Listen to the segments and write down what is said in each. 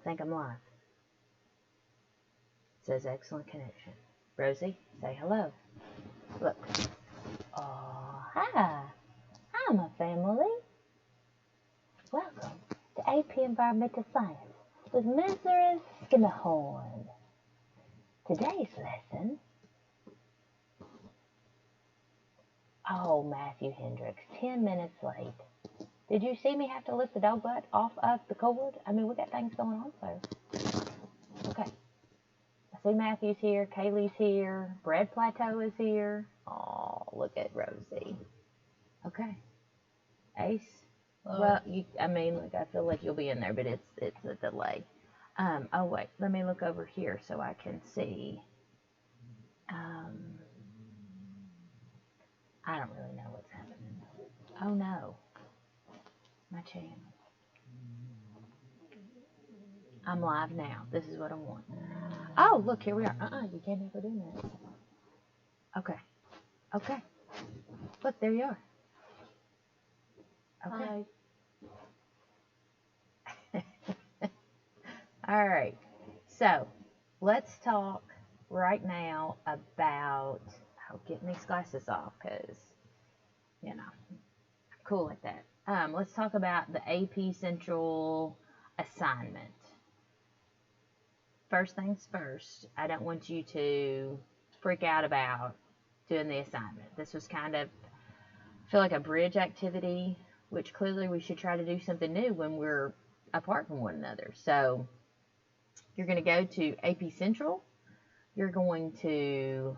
think I'm live. It says excellent connection. Rosie, say hello. Look. Oh, hi. Hi, my family. Welcome to AP Environmental Science with Mrs. Skimehorn. Today's lesson. Oh, Matthew Hendricks, 10 minutes late. Did you see me have to lift the dog butt off of the cord? I mean, we got things going on, so. Okay. I see Matthew's here, Kaylee's here, Bread Plateau is here. Oh, look at Rosie. Okay. Ace. Well, I feel like you'll be in there, but it's a delay. Oh wait, let me look over here so I can see. I don't really know what's happening. Oh no, my channel. I'm live now. This is what I want. Oh, look, here we are. You can't ever do that. Okay. Look, there you are. Okay. All right. So, let's talk right now about getting these glasses off because, I'm cool like that. Let's talk about the AP Central assignment. First things first, I don't want you to freak out about doing the assignment. This was kind of, I feel like a bridge activity, which clearly we should try to do something new when we're apart from one another. So you're going to go to AP Central. You're going to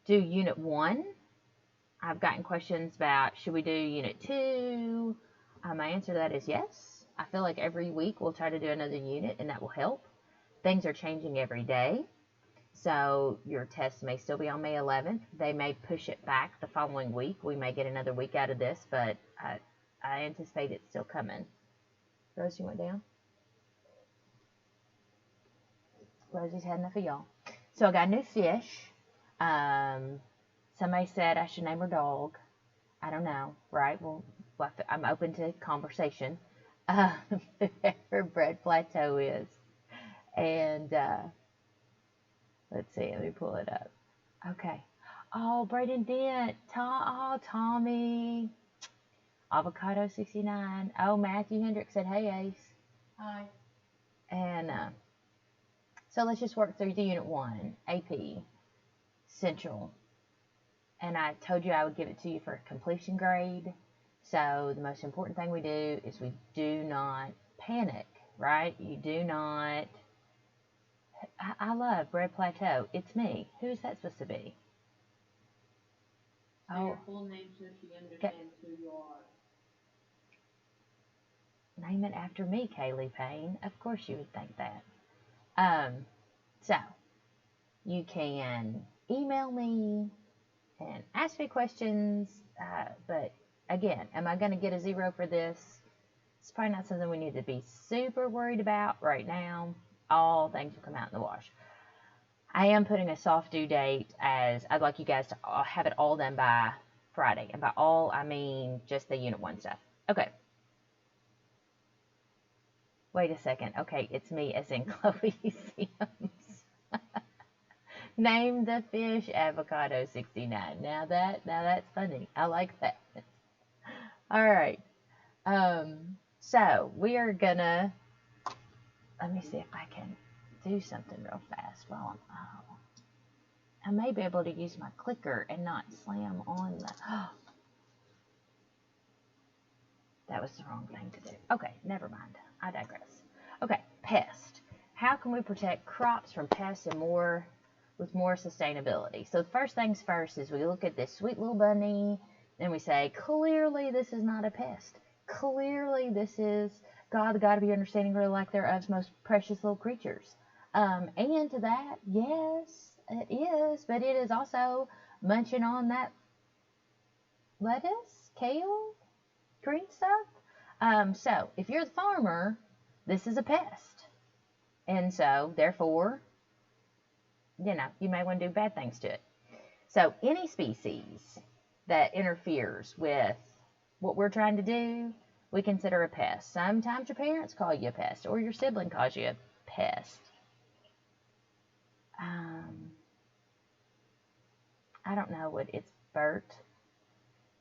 do Unit 1. I've gotten questions about, should we do Unit 2? My answer to that is yes. I feel like every week we'll try to do another unit, and that will help. Things are changing every day. So your test may still be on May 11th. They may push it back the following week. We may get another week out of this, but I anticipate it's still coming. Rose, you went down? Rosie's had enough of y'all. So I got a new fish. Somebody said I should name her dog. I don't know, right? Well, I'm open to conversation. Her Bread Plateau is. And let's see, let me pull it up. Okay. Oh, Braden Dent. Tommy. Avocado 69. Oh, Matthew Hendricks said, hey, Ace. Hi. And so let's just work through the Unit 1, AP Central. And I told you I would give it to you for a completion grade. So the most important thing we do is we do not panic, right? You do not. I love Bread Plateau. It's me. Who's that supposed to be? Say your full name so she understands who you are. Name it after me, Kaylee Payne. Of course you would think that. So you can email me and ask me questions, but again, am I going to get a 0 for this? It's probably not something we need to be super worried about right now. All things will come out in the wash. I am putting a soft due date as I'd like you guys to have it all done by Friday. And by all, I mean just the Unit 1 stuff. Okay. Wait a second. Okay, it's me as in Chloe Sims. Name the fish Avocado 69. Now that's funny. I like that. All right. So we are gonna. Let me see if I can do something real fast while I may be able to use my clicker and not slam on the. That was the wrong thing to do. Okay, never mind. I digress. Okay, pest. How can we protect crops from pests and with more sustainability? So the first things first is we look at this sweet little bunny and we say, clearly this is not a pest. Clearly this is God, the God of your understanding, really like their Earth's most precious little creatures. And to that, yes, it is, but it is also munching on that lettuce, kale, green stuff. So if you're the farmer, this is a pest. And so, therefore, you may want to do bad things to it. So any species that interferes with what we're trying to do, we consider a pest. Sometimes your parents call you a pest, or your sibling calls you a pest. I don't know what it's Bert.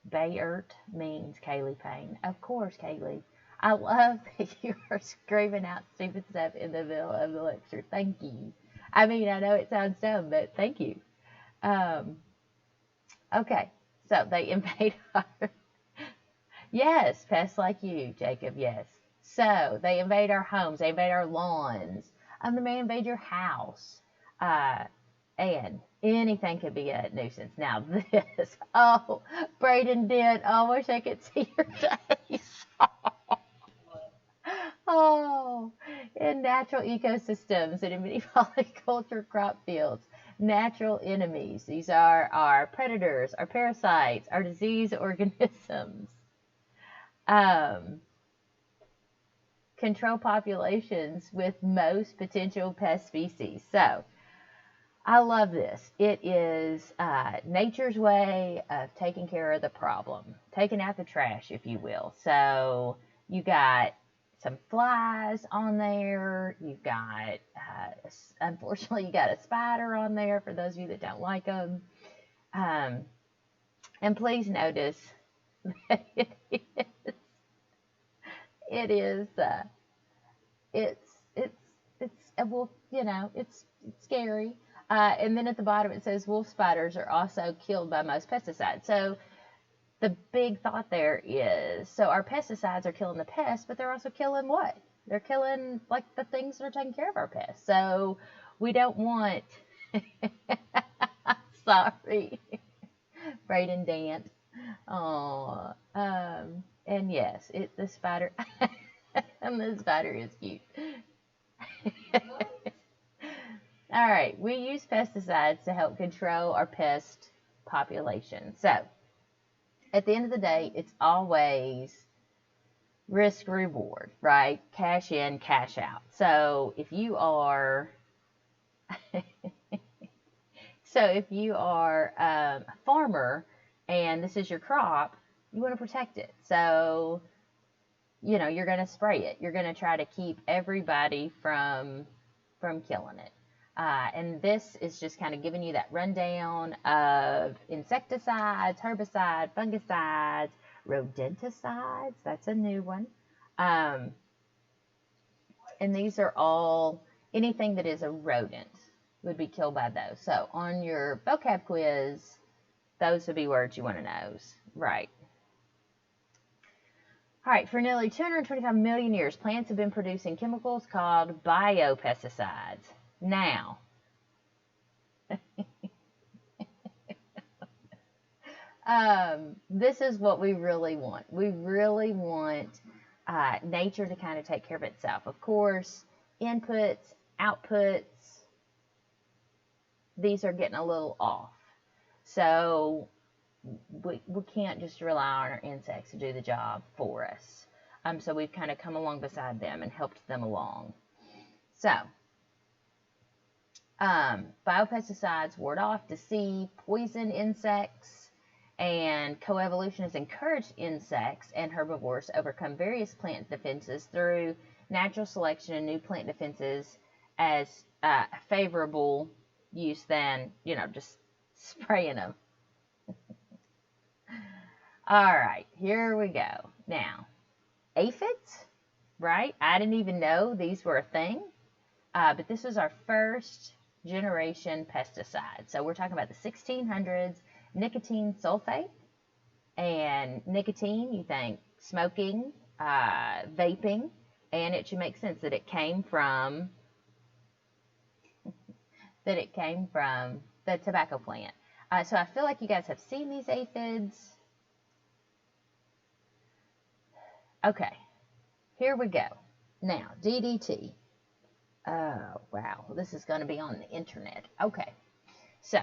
Bayert means Kaylee Payne. Of course, Kaylee. I love that you are screaming out stupid stuff in the middle of the lecture. Thank you. I mean, I know it sounds dumb, but thank you. Okay, so they invade our... Yes, pests like you, Jacob, yes. So they invade our homes. They invade our lawns. They may invade your house. And anything could be a nuisance. Now this, oh, Braden did. Oh, I wish I could see your face. Oh, in natural ecosystems and in many polyculture crop fields, natural enemies. These are our predators, our parasites, our disease organisms. Control populations with most potential pest species. So, I love this. It is nature's way of taking care of the problem, taking out the trash, if you will. So you got some flies on there. You've got, unfortunately, you got a spider on there for those of you that don't like them. And please notice that well, it's scary. And then at the bottom it says wolf spiders are also killed by most pesticides. So the big thought there is, so our pesticides are killing the pests, but they're also killing what? They're killing like the things that are taking care of our pests. So we don't want, sorry, Braden Dant. Oh, and yes, the spider, and the spider is cute. All right, we use pesticides to help control our pest population. So, at the end of the day, it's always risk reward, right? Cash in, cash out. So, if you are a farmer and this is your crop, you want to protect it. So, you're going to spray it. You're going to try to keep everybody from killing it. And this is just kind of giving you that rundown of insecticides, herbicides, fungicides, rodenticides. That's a new one. And these are all, anything that is a rodent would be killed by those. So on your vocab quiz, those would be words you want to know. Right. All right, for nearly 225 million years, plants have been producing chemicals called biopesticides. Now, this is what we really want. We really want nature to kind of take care of itself. Of course, inputs, outputs, these are getting a little off. So we can't just rely on our insects to do the job for us. So we've kind of come along beside them and helped them along. So, biopesticides ward off, deceive, poison insects, and coevolution has encouraged insects and herbivores to overcome various plant defenses through natural selection and new plant defenses as favorable use than, just spraying them. All right, here we go. Now, aphids, right? I didn't even know these were a thing, but this was our first generation pesticide. So we're talking about the 1600s, nicotine sulfate. And nicotine, you think smoking, vaping, and it should make sense that it came from the tobacco plant. So I feel like you guys have seen these aphids. Okay, here we go. Now, DDT. Oh, wow, this is going to be on the internet. Okay, so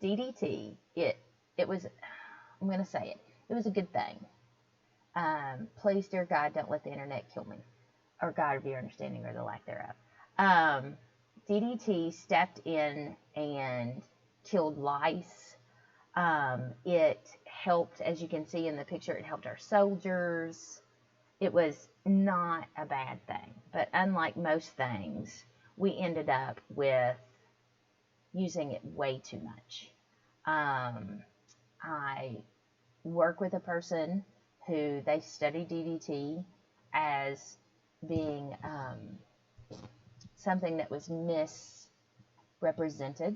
DDT, it was, I'm going to say it, it was a good thing. Please, dear God, don't let the internet kill me, or God of your understanding, or the lack thereof. DDT stepped in and killed lice. It helped, as you can see in the picture, it helped our soldiers. It was not a bad thing. But unlike most things, we ended up with using it way too much. I work with a person who they study DDT as being something that was misrepresented.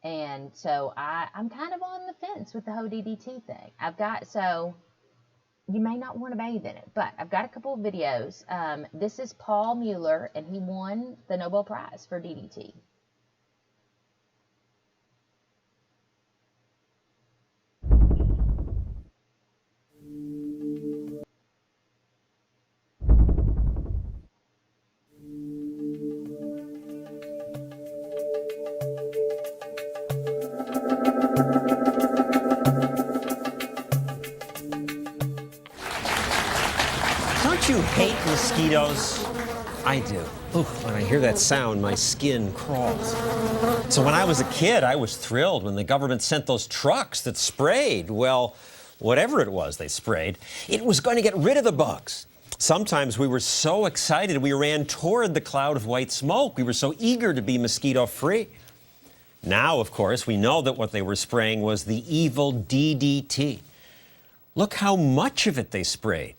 And so I'm kind of on the fence with the whole DDT thing. So you may not want to bathe in it, but I've got a couple of videos. This is Paul Mueller, and he won the Nobel Prize for DDT. Don't you hate mosquitoes? I do. Oof, when I hear that sound, my skin crawls. So when I was a kid, I was thrilled when the government sent those trucks that sprayed, well, whatever it was they sprayed, it was going to get rid of the bugs. Sometimes we were so excited we ran toward the cloud of white smoke. We were so eager to be mosquito-free. Now, of course, we know that what they were spraying was the evil DDT. Look how much of it they sprayed.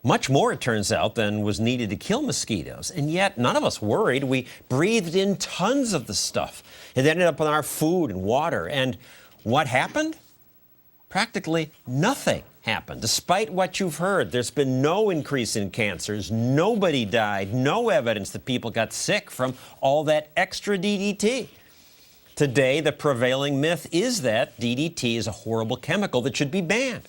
Much more, it turns out, than was needed to kill mosquitoes. And yet, none of us worried. We breathed in tons of the stuff. It ended up in our food and water. And what happened? Practically nothing happened. Despite what you've heard, there's been no increase in cancers. Nobody died. No evidence that people got sick from all that extra DDT. Today, the prevailing myth is that DDT is a horrible chemical that should be banned.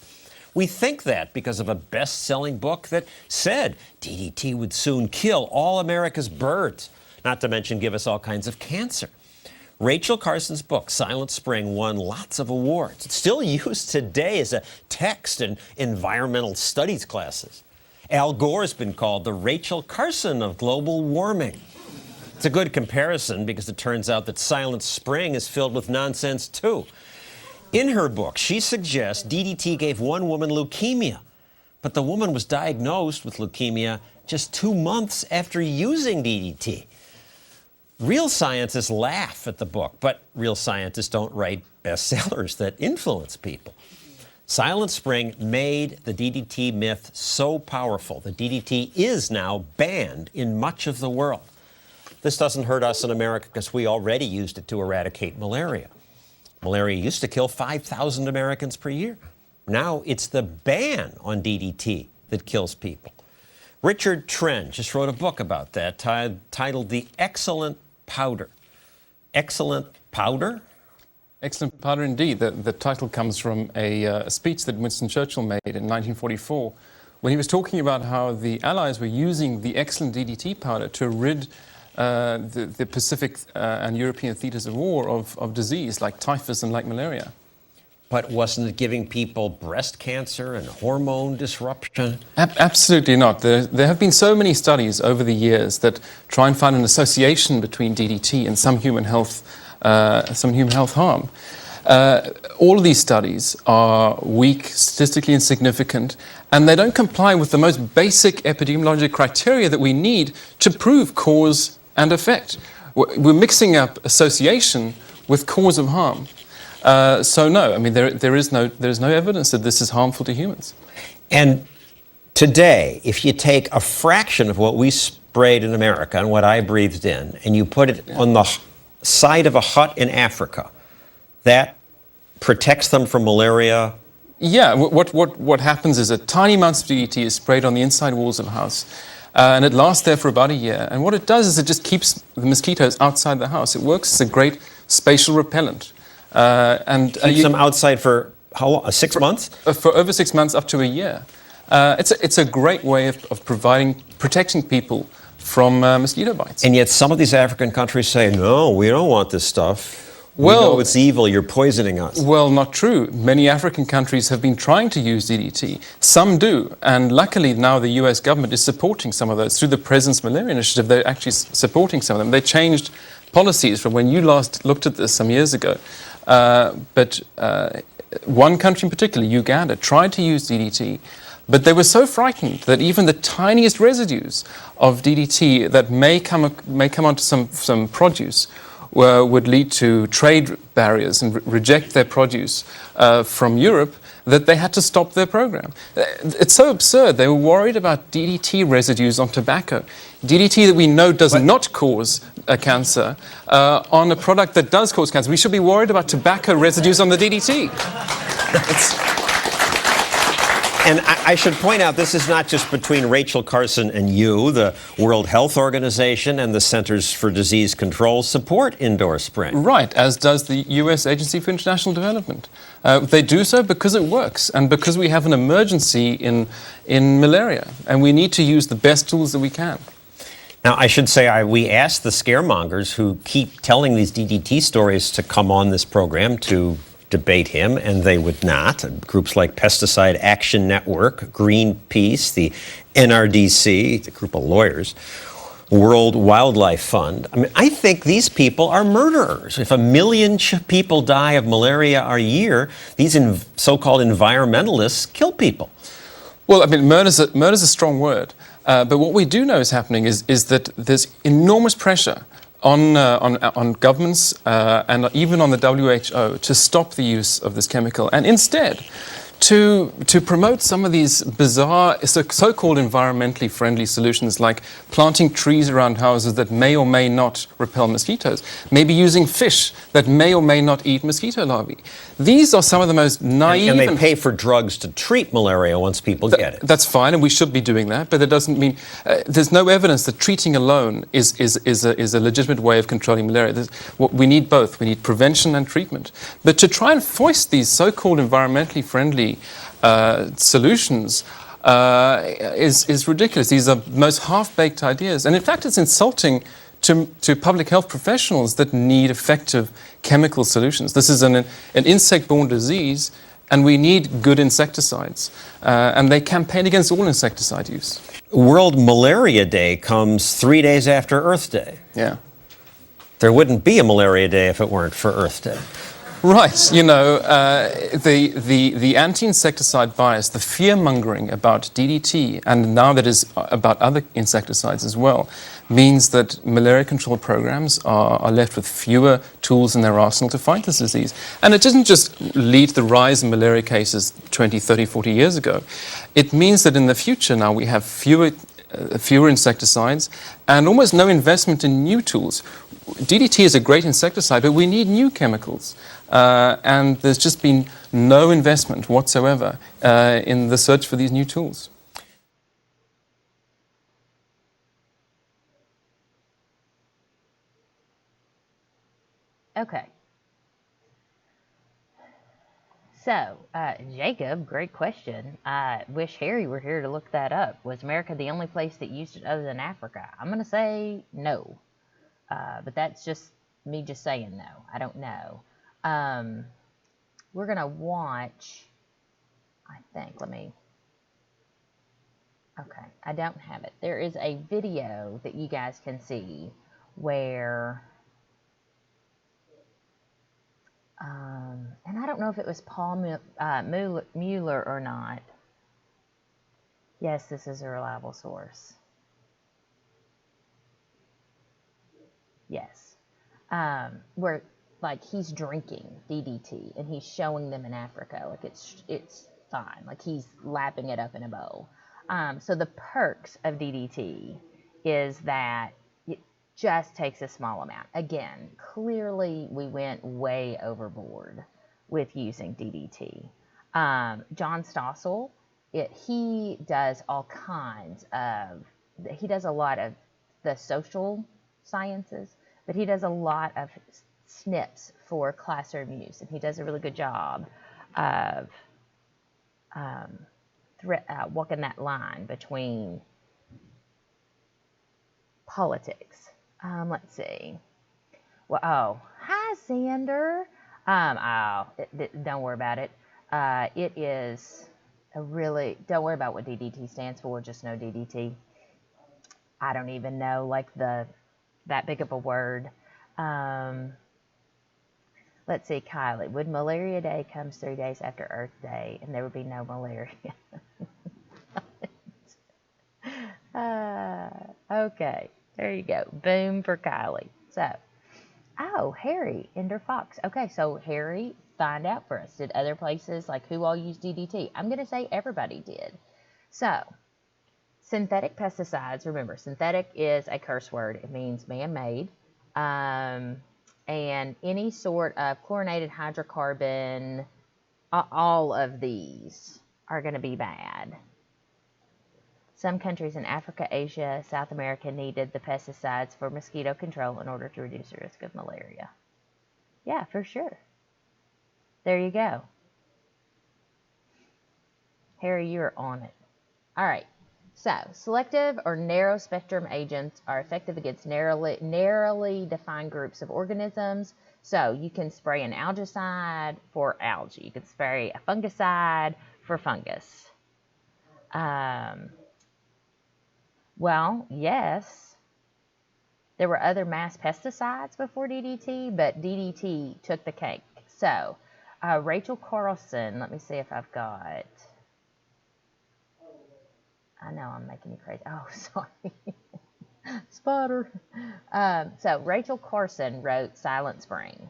We think that because of a best-selling book that said DDT would soon kill all America's birds, not to mention give us all kinds of cancer. Rachel Carson's book, Silent Spring, won lots of awards. It's still used today as a text in environmental studies classes. Al Gore's been called the Rachel Carson of global warming. It's a good comparison because it turns out that Silent Spring is filled with nonsense, too. In her book, she suggests DDT gave one woman leukemia, but the woman was diagnosed with leukemia just 2 months after using DDT. Real scientists laugh at the book, but real scientists don't write bestsellers that influence people. Silent Spring made the DDT myth so powerful that DDT is now banned in much of the world. This doesn't hurt us in America because we already used it to eradicate malaria. Malaria used to kill 5,000 Americans per year. Now it's the ban on DDT that kills people. Richard Trenn just wrote a book about that titled The Excellent Powder. Excellent Powder? Excellent powder indeed. The title comes from a speech that Winston Churchill made in 1944 when he was talking about how the Allies were using the excellent DDT powder to rid the Pacific and European theaters of war of disease like typhus and like malaria. But wasn't it giving people breast cancer and hormone disruption? Absolutely not. There have been so many studies over the years that try and find an association between DDT and some human health harm. All of these studies are weak, statistically insignificant, and they don't comply with the most basic epidemiologic criteria that we need to prove cause and effect. We're mixing up association with cause of harm. So no, I mean there is no evidence that this is harmful to humans. And today, if you take a fraction of what we sprayed in America and what I breathed in, and you put it on the side of a hut in Africa, that protects them from malaria. Yeah, what happens is a tiny amount of DDT is sprayed on the inside walls of a house, and it lasts there for about a year. And what it does is it just keeps the mosquitoes outside the house. It works as a great spatial repellent. And keeps them outside for how long? 6 months? For over 6 months, up to a year. It's a great way of protecting people from mosquito bites. And yet some of these African countries say, no, we don't want this stuff. We know it's evil, you're poisoning us. Well, not true. Many African countries have been trying to use DDT. Some do, and luckily now the US government is supporting some of those. Through the President's Malaria Initiative, they're actually supporting some of them. They changed policies from when you last looked at this some years ago. But one country in particular, Uganda, tried to use DDT, but they were so frightened that even the tiniest residues of DDT that may come onto some produce would lead to trade barriers and reject their produce from Europe, that they had to stop their program. It's so absurd. They were worried about DDT residues on tobacco. DDT that we know does not cause cancer on a product that does cause cancer. We should be worried about tobacco residues on the DDT. And I should point out, this is not just between Rachel Carson and you. The World Health Organization and the Centers for Disease Control support indoor spraying. Right, as does the U.S. Agency for International Development. They do so because it works and because we have an emergency in malaria, and we need to use the best tools that we can. Now, I should say, we asked the scaremongers who keep telling these DDT stories to come on this program to debate him, and they would not. Groups like Pesticide Action Network, Greenpeace, the NRDC, the group of lawyers, World Wildlife Fund. I mean, I think these people are murderers. If 1 million people die of malaria a year, these so-called environmentalists kill people. Well, I mean, murder's a strong word. But what we do know is happening is that there's enormous pressure on governments and even on the WHO to stop the use of this chemical, and instead to promote some of these bizarre so-called environmentally friendly solutions, like planting trees around houses that may or may not repel mosquitoes, maybe using fish that may or may not eat mosquito larvae. These are some of the most naive... And they pay for drugs to treat malaria once people get it. That's fine, and we should be doing that, but that doesn't mean... there's no evidence that treating alone is a legitimate way of controlling malaria. We need both. We need prevention and treatment. But to try and foist these so-called environmentally friendly solutions is ridiculous. These are most half-baked ideas. And in fact, it's insulting to public health professionals that need effective chemical solutions. This is an insect-borne disease, and we need good insecticides. And they campaign against all insecticide use. World Malaria Day comes 3 days after Earth Day. Yeah. There wouldn't be a Malaria Day if it weren't for Earth Day. Right, you know, the anti-insecticide bias, the fear-mongering about DDT, and now that is about other insecticides as well, means that malaria control programs are left with fewer tools in their arsenal to fight this disease. And it doesn't just lead to the rise in malaria cases 20, 30, 40 years ago. It means that in the future now we have fewer insecticides and almost no investment in new tools. DDT is a great insecticide, but we need new chemicals. And there's just been no investment whatsoever in the search for these new tools. Okay. So, Jacob, great question. I wish Harry were here to look that up. Was America the only place that used it other than Africa? I'm going to say no. But that's just me just saying no. I don't know. We're going to watch, I think, okay, I don't have it. There is a video that you guys can see where, and I don't know if it was Paul Mueller or not. Yes, this is a reliable source. Yes. Where, like, he's drinking DDT and he's showing them in Africa. Like, it's fine. Like, he's lapping it up in a bowl. So the perks of DDT is that it just takes a small amount. Again, clearly we went way overboard with using DDT. John Stossel, he does all kinds of, he does a lot of the social sciences, but he does a lot of SNPs for classroom use, and he does a really good job of walking that line between politics. Let's see. Well, hi, Xander. Don't worry about it. It is don't worry about what DDT stands for, just know DDT. I don't even know, like, that big of a word. Let's see, Kylie. Would Malaria Day comes 3 days after Earth Day, and there would be no malaria? Okay, there you go. Boom for Kylie. So, oh, Harry, Ender Fox. Okay, so Harry, find out for us. Did other places, like who all use DDT? I'm going to say everybody did. So, synthetic pesticides, remember, synthetic is a curse word. It means man-made. And any sort of chlorinated hydrocarbon, all of these are going to be bad. Some countries in Africa, Asia, South America needed the pesticides for mosquito control in order to reduce the risk of malaria. Yeah, for sure. There you go. Harry, you're on it. All right. So, selective or narrow spectrum agents are effective against narrowly defined groups of organisms. So, you can spray an algicide for algae. You can spray a fungicide for fungus. Well, yes, there were other mass pesticides before DDT, but DDT took the cake. So, Rachel Carlson, let me see if I've got, I know I'm making you crazy. Oh, sorry. Spotter. So, Rachel Carson wrote Silent Spring,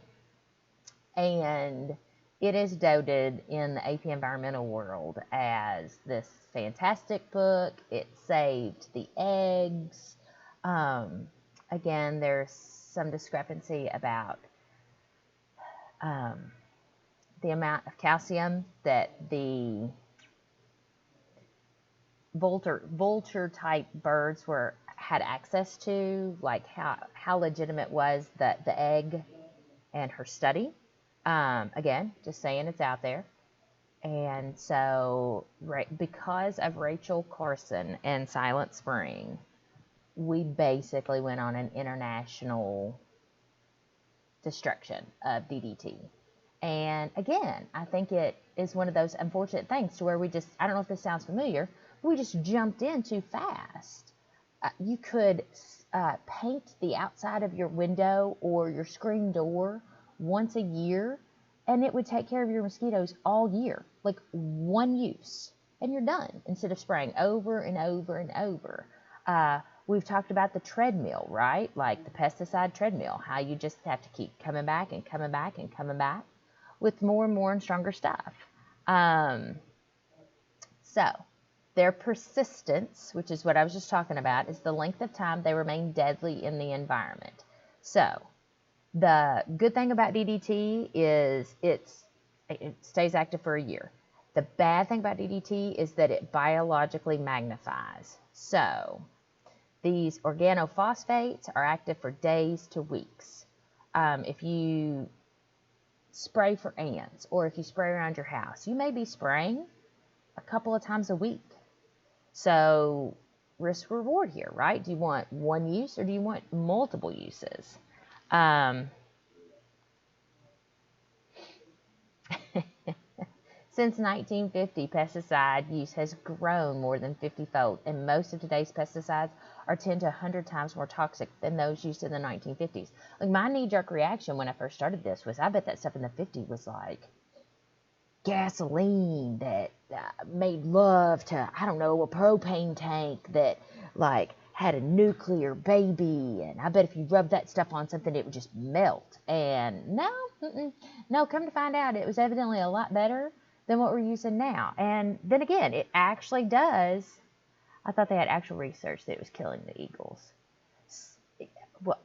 and it is doted in the AP environmental world as this fantastic book. It saved the eggs. Again, there's some discrepancy about the amount of calcium that the vulture type birds had access to, like how legitimate was the egg and her study. Again, just saying it's out there. And so, because of Rachel Carson and Silent Spring, we basically went on an international destruction of DDT. And again, I think it is one of those unfortunate things to where we just, I don't know if this sounds familiar, but we just jumped in too fast. You could paint the outside of your window or your screen door once a year, and it would take care of your mosquitoes all year, like one use, and you're done, instead of spraying over and over and over. We've talked about the treadmill, right? Like the pesticide treadmill, how you just have to keep coming back and coming back and coming back with more and more and stronger stuff. So, their persistence, which is what I was just talking about, is the length of time they remain deadly in the environment. So, the good thing about DDT is it stays active for a year. The bad thing about DDT is that it biologically magnifies. So, these organophosphates are active for days to weeks. If you spray for ants, or if you spray around your house, you may be spraying a couple of times a week. So, risk reward here, right? Do you want one use or do you want multiple uses? Since 1950, pesticide use has grown more than 50-fold, and most of today's pesticides are 10 to 100 times more toxic than those used in the 1950s. Like, my knee-jerk reaction when I first started this was, I bet that stuff in the 50s was like gasoline that made love to, I don't know, a propane tank that like had a nuclear baby, and I bet if you rubbed that stuff on something, it would just melt. And no, come to find out, it was evidently a lot better than what we're using now. And then again, it actually does. I thought they had actual research that it was killing the eagles. Well,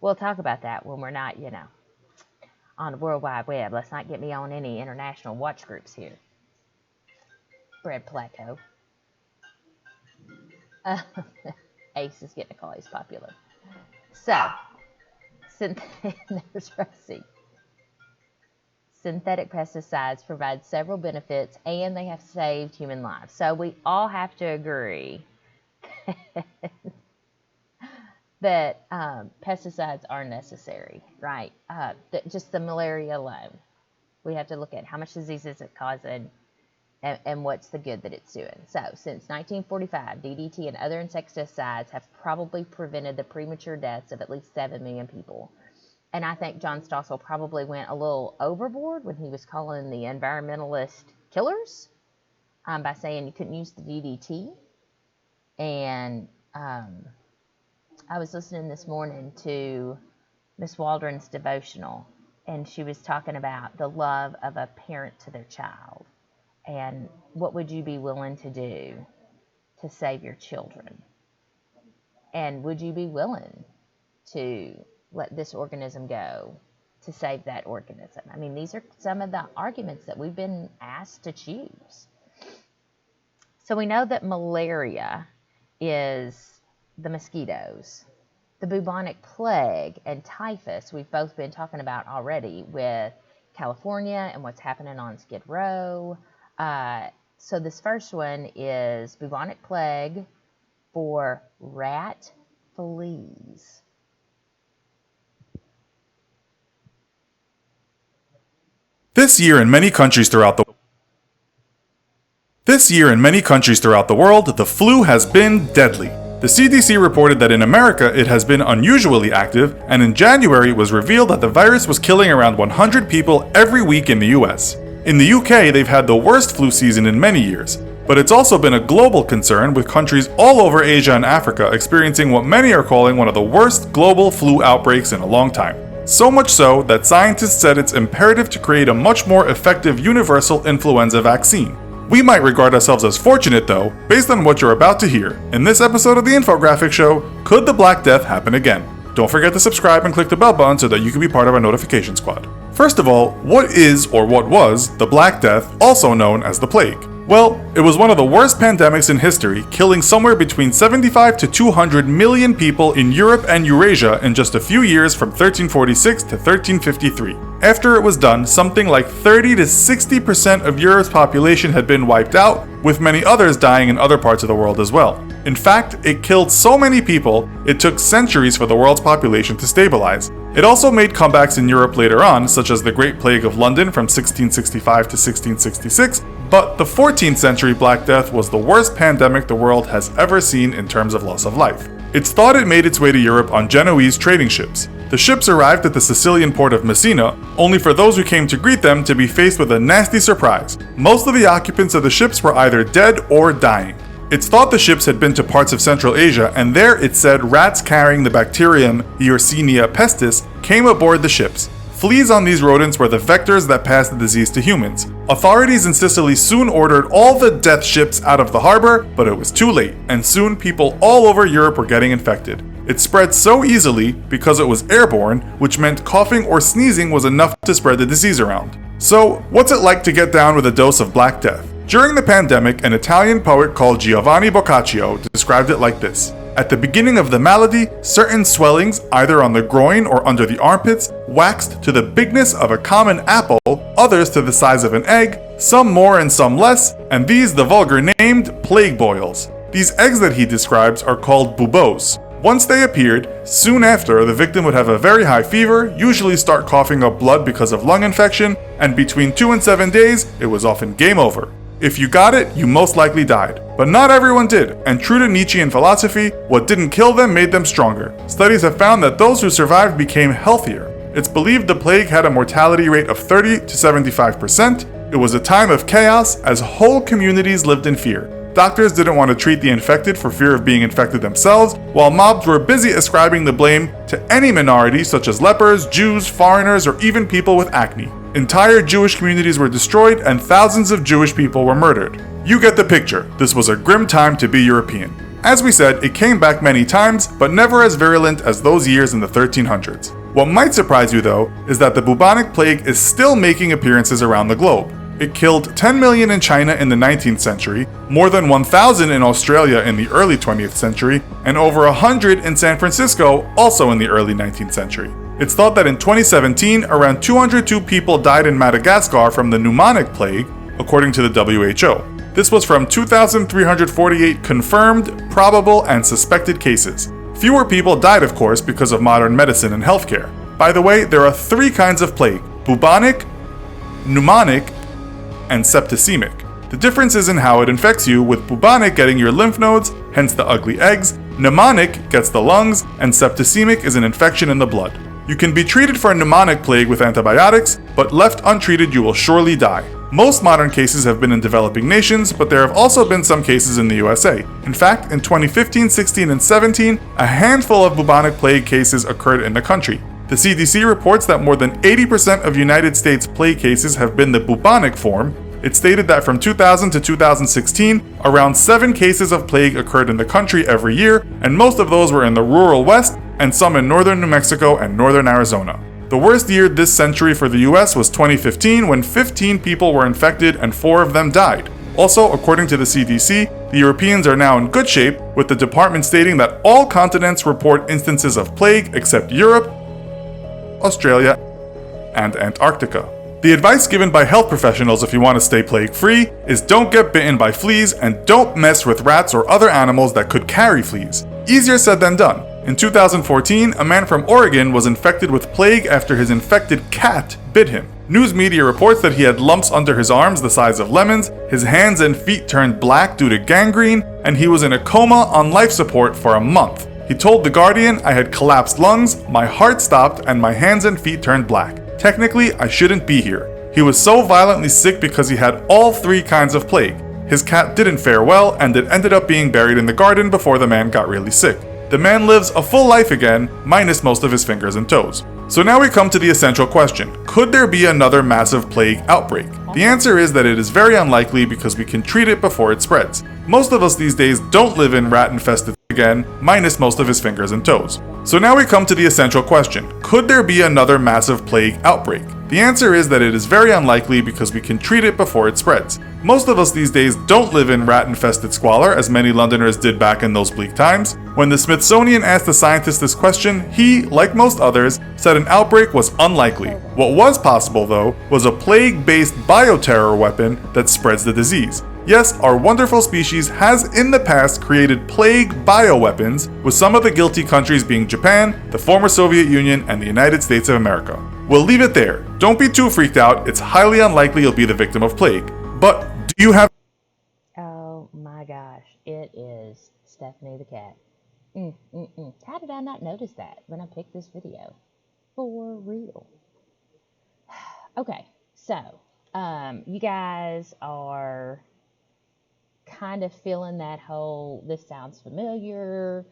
we'll talk about that when we're not, on the World Wide Web. Let's not get me on any international watch groups here. Brad Plateau. Ace is getting a call. He's popular. So, there's Rosie. Synthetic pesticides provide several benefits, and they have saved human lives. So we all have to agree that pesticides are necessary, right? Just the malaria alone. We have to look at how much disease is it causing and what's the good that it's doing. So since 1945, DDT and other insecticides have probably prevented the premature deaths of at least 7 million people. And I think John Stossel probably went a little overboard when he was calling the environmentalist killers by saying you couldn't use the DDT. And I was listening this morning to Miss Waldron's devotional, and she was talking about the love of a parent to their child. And what would you be willing to do to save your children? And would you be willing to let this organism go to save that organism? I mean, these are some of the arguments that we've been asked to choose. So we know that malaria is the mosquitoes. The bubonic plague and typhus we've both been talking about already with California and what's happening on Skid Row. So this first one is bubonic plague for rat fleas. This year in many countries throughout the world, the flu has been deadly. The CDC reported that in America it has been unusually active, and in January it was revealed that the virus was killing around 100 people every week in the US. In the UK, they've had the worst flu season in many years, but it's also been a global concern, with countries all over Asia and Africa experiencing what many are calling one of the worst global flu outbreaks in a long time. So much so that scientists said it's imperative to create a much more effective universal influenza vaccine. We might regard ourselves as fortunate though, based on what you're about to hear. In this episode of the Infographic Show, could the Black Death happen again? Don't forget to subscribe and click the bell button so that you can be part of our notification squad. First of all, what is or what was the Black Death, also known as the Plague? Well, it was one of the worst pandemics in history, killing somewhere between 75 to 200 million people in Europe and Eurasia in just a few years from 1346 to 1353. After it was done, something like 30 to 60% of Europe's population had been wiped out, with many others dying in other parts of the world as well. In fact, it killed so many people, it took centuries for the world's population to stabilize. It also made comebacks in Europe later on, such as the Great Plague of London from 1665 to 1666, but the 14th century Black Death was the worst pandemic the world has ever seen in terms of loss of life. It's thought it made its way to Europe on Genoese trading ships. The ships arrived at the Sicilian port of Messina, only for those who came to greet them to be faced with a nasty surprise. Most of the occupants of the ships were either dead or dying. It's thought the ships had been to parts of Central Asia, and there it said rats carrying the bacterium Yersinia pestis came aboard the ships. Fleas on these rodents were the vectors that passed the disease to humans. Authorities in Sicily soon ordered all the death ships out of the harbor, but it was too late, and soon people all over Europe were getting infected. It spread so easily because it was airborne, which meant coughing or sneezing was enough to spread the disease around. So, what's it like to get down with a dose of Black Death? During the pandemic, an Italian poet called Giovanni Boccaccio described it like this. At the beginning of the malady, certain swellings, either on the groin or under the armpits, waxed to the bigness of a common apple, others to the size of an egg, some more and some less, and these the vulgar named plague boils. These eggs that he describes are called buboes. Once they appeared, soon after the victim would have a very high fever, usually start coughing up blood because of lung infection, and between 2 and 7 days, it was often game over. If you got it, you most likely died. But not everyone did, and true to Nietzschean philosophy, what didn't kill them made them stronger. Studies have found that those who survived became healthier. It's believed the plague had a mortality rate of 30 to 75%. It was a time of chaos as whole communities lived in fear. Doctors didn't want to treat the infected for fear of being infected themselves, while mobs were busy ascribing the blame to any minority such as lepers, Jews, foreigners, or even people with acne. Entire Jewish communities were destroyed and thousands of Jewish people were murdered. You get the picture. This was a grim time to be European. As we said, it came back many times, but never as virulent as those years in the 1300s. What might surprise you though, is that the bubonic plague is still making appearances around the globe. It killed 10 million in China in the 19th century, more than 1,000 in Australia in the early 20th century, and over 100 in San Francisco, also in the early 19th century. It's thought that in 2017, around 202 people died in Madagascar from the pneumonic plague, according to the WHO. This was from 2,348 confirmed, probable, and suspected cases. Fewer people died, of course, because of modern medicine and healthcare. By the way, there are 3 kinds of plague: bubonic, pneumonic, and septicemic. The difference is in how it infects you, with bubonic getting your lymph nodes, hence the ugly eggs, pneumonic gets the lungs, and septicemic is an infection in the blood. You can be treated for a pneumonic plague with antibiotics, but left untreated you will surely die. Most modern cases have been in developing nations, but there have also been some cases in the USA. In fact, in 2015, 16, and 17, a handful of bubonic plague cases occurred in the country. The CDC reports that more than 80% of United States plague cases have been the bubonic form. It stated that from 2000 to 2016, around 7 cases of plague occurred in the country every year, and most of those were in the rural West and some in northern New Mexico and northern Arizona. The worst year this century for the US was 2015, when 15 people were infected and 4 of them died. Also, according to the CDC, the Europeans are now in good shape, with the department stating that all continents report instances of plague except Europe, Australia, and Antarctica. The advice given by health professionals if you want to stay plague-free is don't get bitten by fleas and don't mess with rats or other animals that could carry fleas. Easier said than done. In 2014, a man from Oregon was infected with plague after his infected cat bit him. News media reports that he had lumps under his arms the size of lemons, his hands and feet turned black due to gangrene, and he was in a coma on life support for a month. He told The Guardian, "I had collapsed lungs, my heart stopped, and my hands and feet turned black. Technically, I shouldn't be here." He was so violently sick because he had all 3 kinds of plague. His cat didn't fare well, and it ended up being buried in the garden before the man got really sick. The man lives a full life again, minus most of his fingers and toes. So now we come to the essential question: could there be another massive plague outbreak? The answer is that it is very unlikely because we can treat it before it spreads. Most of us these days don't live in rat-infested again, minus most of his fingers and toes. So now we come to the essential question: could there be another massive plague outbreak? The answer is that it is very unlikely because we can treat it before it spreads. Most of us these days don't live in rat-infested squalor, as many Londoners did back in those bleak times. When the Smithsonian asked the scientist this question, he, like most others, said an outbreak was unlikely. What was possible, though, was a plague-based bioterror weapon that spreads the disease. Yes, our wonderful species has in the past created plague bioweapons, with some of the guilty countries being Japan, the former Soviet Union, and the United States of America. We'll leave it there. Don't be too freaked out. It's highly unlikely you'll be the victim of plague. But do you have... Oh my gosh, it is Stephanie the cat. How did I not notice that when I picked this video? For real. Okay, so you guys are kind of feeling that whole, this sounds familiar,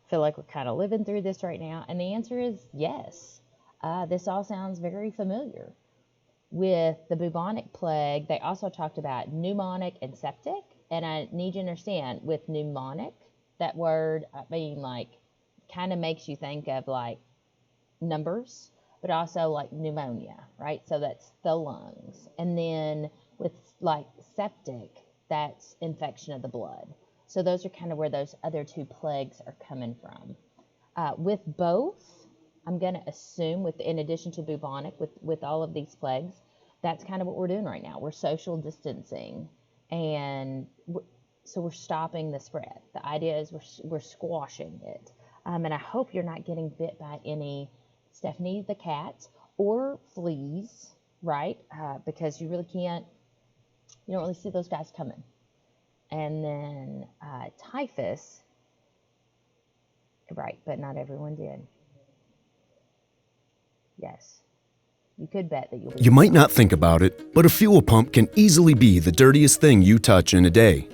feel like we're kind of living through this right now, and the answer is yes. This all sounds very familiar. With the bubonic plague, they also talked about pneumonic and septic, and I need you to understand, with pneumonic, that word, I mean, like, kind of makes you think of, like, numbers, but also, like, pneumonia, right? So that's the lungs. And then with, like, septic, that's infection of the blood. So those are kind of where those other 2 plagues are coming from. With both, I'm going to assume, in addition to bubonic, with all of these plagues, that's kind of what we're doing right now. We're social distancing, and so we're stopping the spread. The idea is we're squashing it. And I hope you're not getting bit by any Stephanie the cat or fleas, right? Because you really can't, you don't really see those guys coming. And then typhus, right, but not everyone did. Yes. You could bet that you'll be... You might not think about it, but a fuel pump can easily be the dirtiest thing you touch in a day.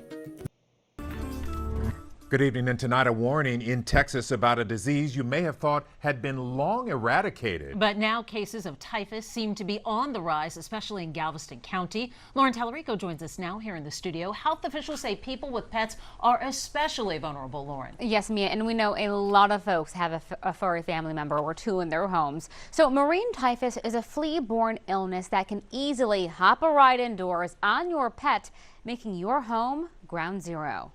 Good evening, and tonight a warning in Texas about a disease you may have thought had been long eradicated. But now cases of typhus seem to be on the rise, especially in Galveston County. Lauren Tallarico joins us now here in the studio. Health officials say people with pets are especially vulnerable, Lauren. Yes, Mia, and we know a lot of folks have a furry family member or 2 in their homes. So marine typhus is a flea-borne illness that can easily hop a ride indoors on your pet, making your home ground zero.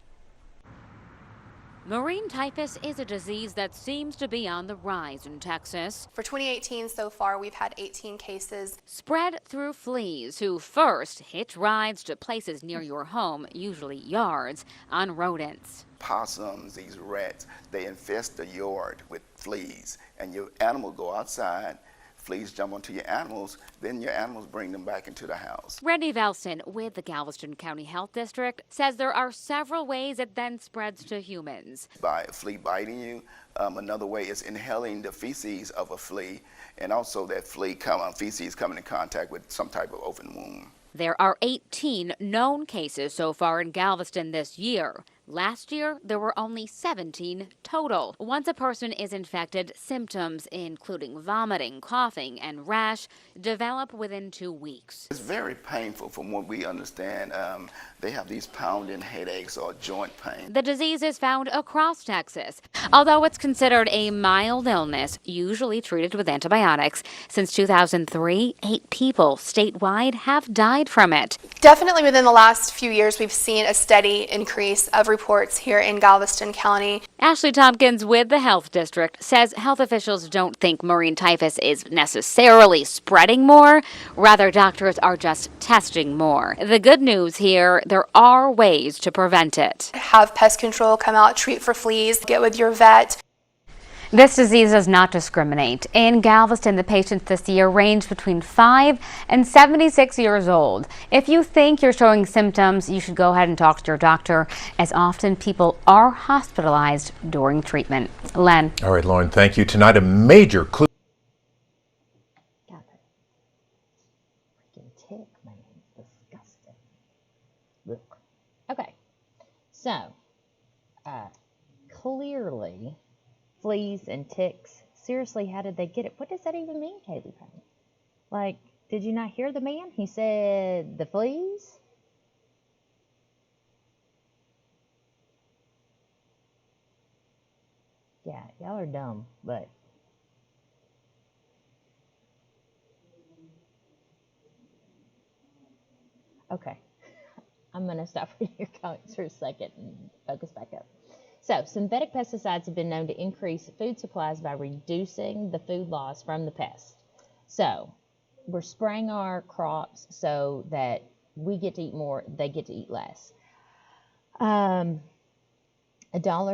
Marine typhus is a disease that seems to be on the rise in Texas. For 2018 so far, we've had 18 cases. Spread through fleas who first hitch rides to places near your home, usually yards, on rodents. Possums, these rats, they infest the yard with fleas, and your animal go outside, fleas jump onto your animals, then your animals bring them back into the house. Randy Velson with the Galveston County Health District says there are several ways it then spreads to humans. By a flea biting you, another way is inhaling the feces of a flea, and also that feces coming in contact with some type of open wound. There are 18 known cases so far in Galveston this year. Last year, there were only 17 total. Once a person is infected, symptoms, including vomiting, coughing, and rash, develop within 2 weeks. It's very painful from what we understand. They have these pounding headaches or joint pain. The disease is found across Texas. Although it's considered a mild illness, usually treated with antibiotics, since 2003, 8 people statewide have died from it. Definitely within the last few years, we've seen a steady increase of reports here in Galveston County. Ashley Tompkins with the Health District says health officials don't think marine typhus is necessarily spreading more. Rather, doctors are just testing more. The good news here, there are ways to prevent it. Have pest control come out, treat for fleas, get with your vet. This disease does not discriminate. In Galveston, the patients this year range between 5 and 76 years old. If you think you're showing symptoms, you should go ahead and talk to your doctor, as often people are hospitalized during treatment. Len. All right, Lauren, thank you. Tonight, a major clue. Freaking tick, man. Disgusting. Look. Okay. So, clearly, fleas and ticks. Seriously, how did they get it? What does that even mean, Kaylee Payne? Like, did you not hear the man? He said the fleas? Yeah, y'all are dumb, but okay. I'm going to stop reading your comments for a second and focus back up. So, synthetic pesticides have been known to increase food supplies by reducing the food loss from the pest. So, we're spraying our crops so that we get to eat more, they get to eat less. $1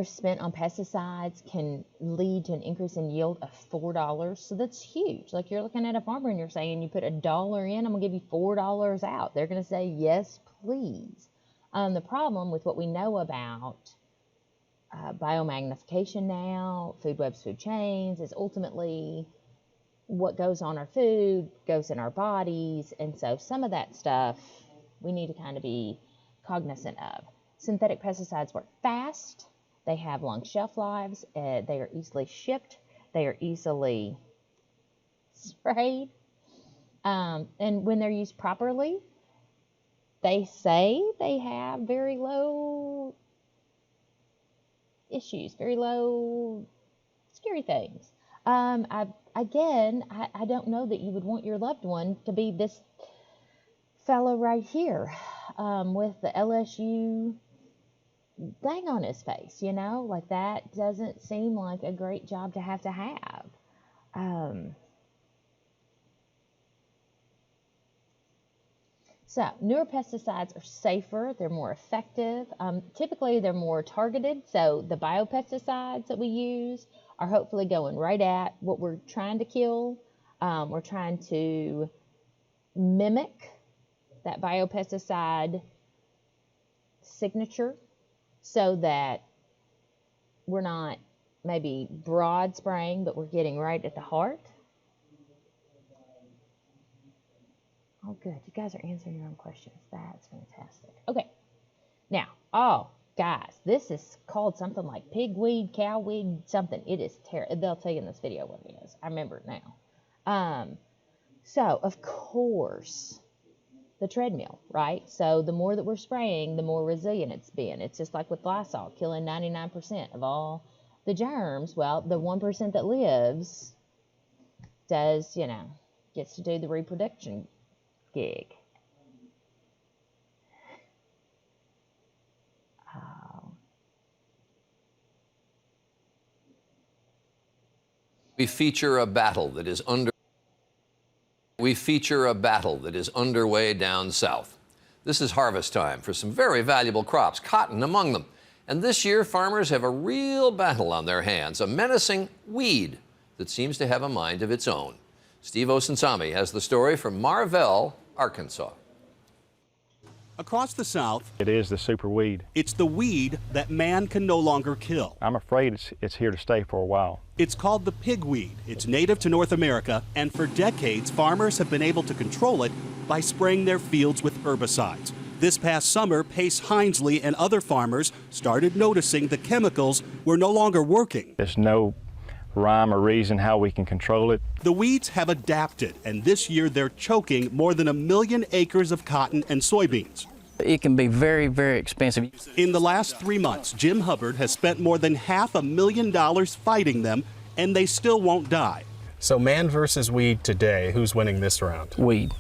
spent on pesticides can lead to an increase in yield of $4. So that's huge. Like, you're looking at a farmer and you're saying, you put $1 in, I'm going to give you $4 out. They're going to say, yes, please. The problem with what we know about biomagnification now, food webs, food chains, is ultimately what goes on our food goes in our bodies. And so some of that stuff we need to kind of be cognizant of. Synthetic pesticides work fast. They have long shelf lives. They are easily shipped. They are easily sprayed. And when they're used properly, they say they have very low issues, very low scary things. I don't know that you would want your loved one to be this fellow right here with the LSU thing on his face, you know, like that doesn't seem like a great job to have. So, newer pesticides are safer, they're more effective. Typically, they're more targeted, so the biopesticides that we use are hopefully going right at what we're trying to kill. We're trying to mimic that biopesticide signature so that we're not maybe broad spraying, but we're getting right at the heart. Oh, good. You guys are answering your own questions. That's fantastic. Okay. Now, oh, guys, this is called something like pigweed, cowweed, something. It is terrible. They'll tell you in this video what it is. I remember it now. So, of course, the treadmill, right? So, the more that we're spraying, the more resilient it's been. It's just like with Lysol, killing 99% of all the germs. Well, the 1% that lives does, you know, gets to do the reproduction gig. We feature a battle that is underway down south. This is harvest time for some very valuable crops, cotton among them. And this year, farmers have a real battle on their hands, a menacing weed that seems to have a mind of its own. Steve Osunsami has the story from Marvell, Arkansas. Across the South, it is the super weed. It's the weed that man can no longer kill. I'm afraid it's here to stay for a while. It's called the pigweed. It's native to North America, and for decades, farmers have been able to control it by spraying their fields with herbicides. This past summer, Pace Hinesley and other farmers started noticing the chemicals were no longer working. There's no rhyme or reason how we can control it. The weeds have adapted, and this year they're choking more than 1 million acres of cotton and soybeans. It can be very, very expensive. In the last 3 months, Jim Hubbard has spent more than $500,000 fighting them, and they still won't die. So man versus weed today, who's winning this round? Weed.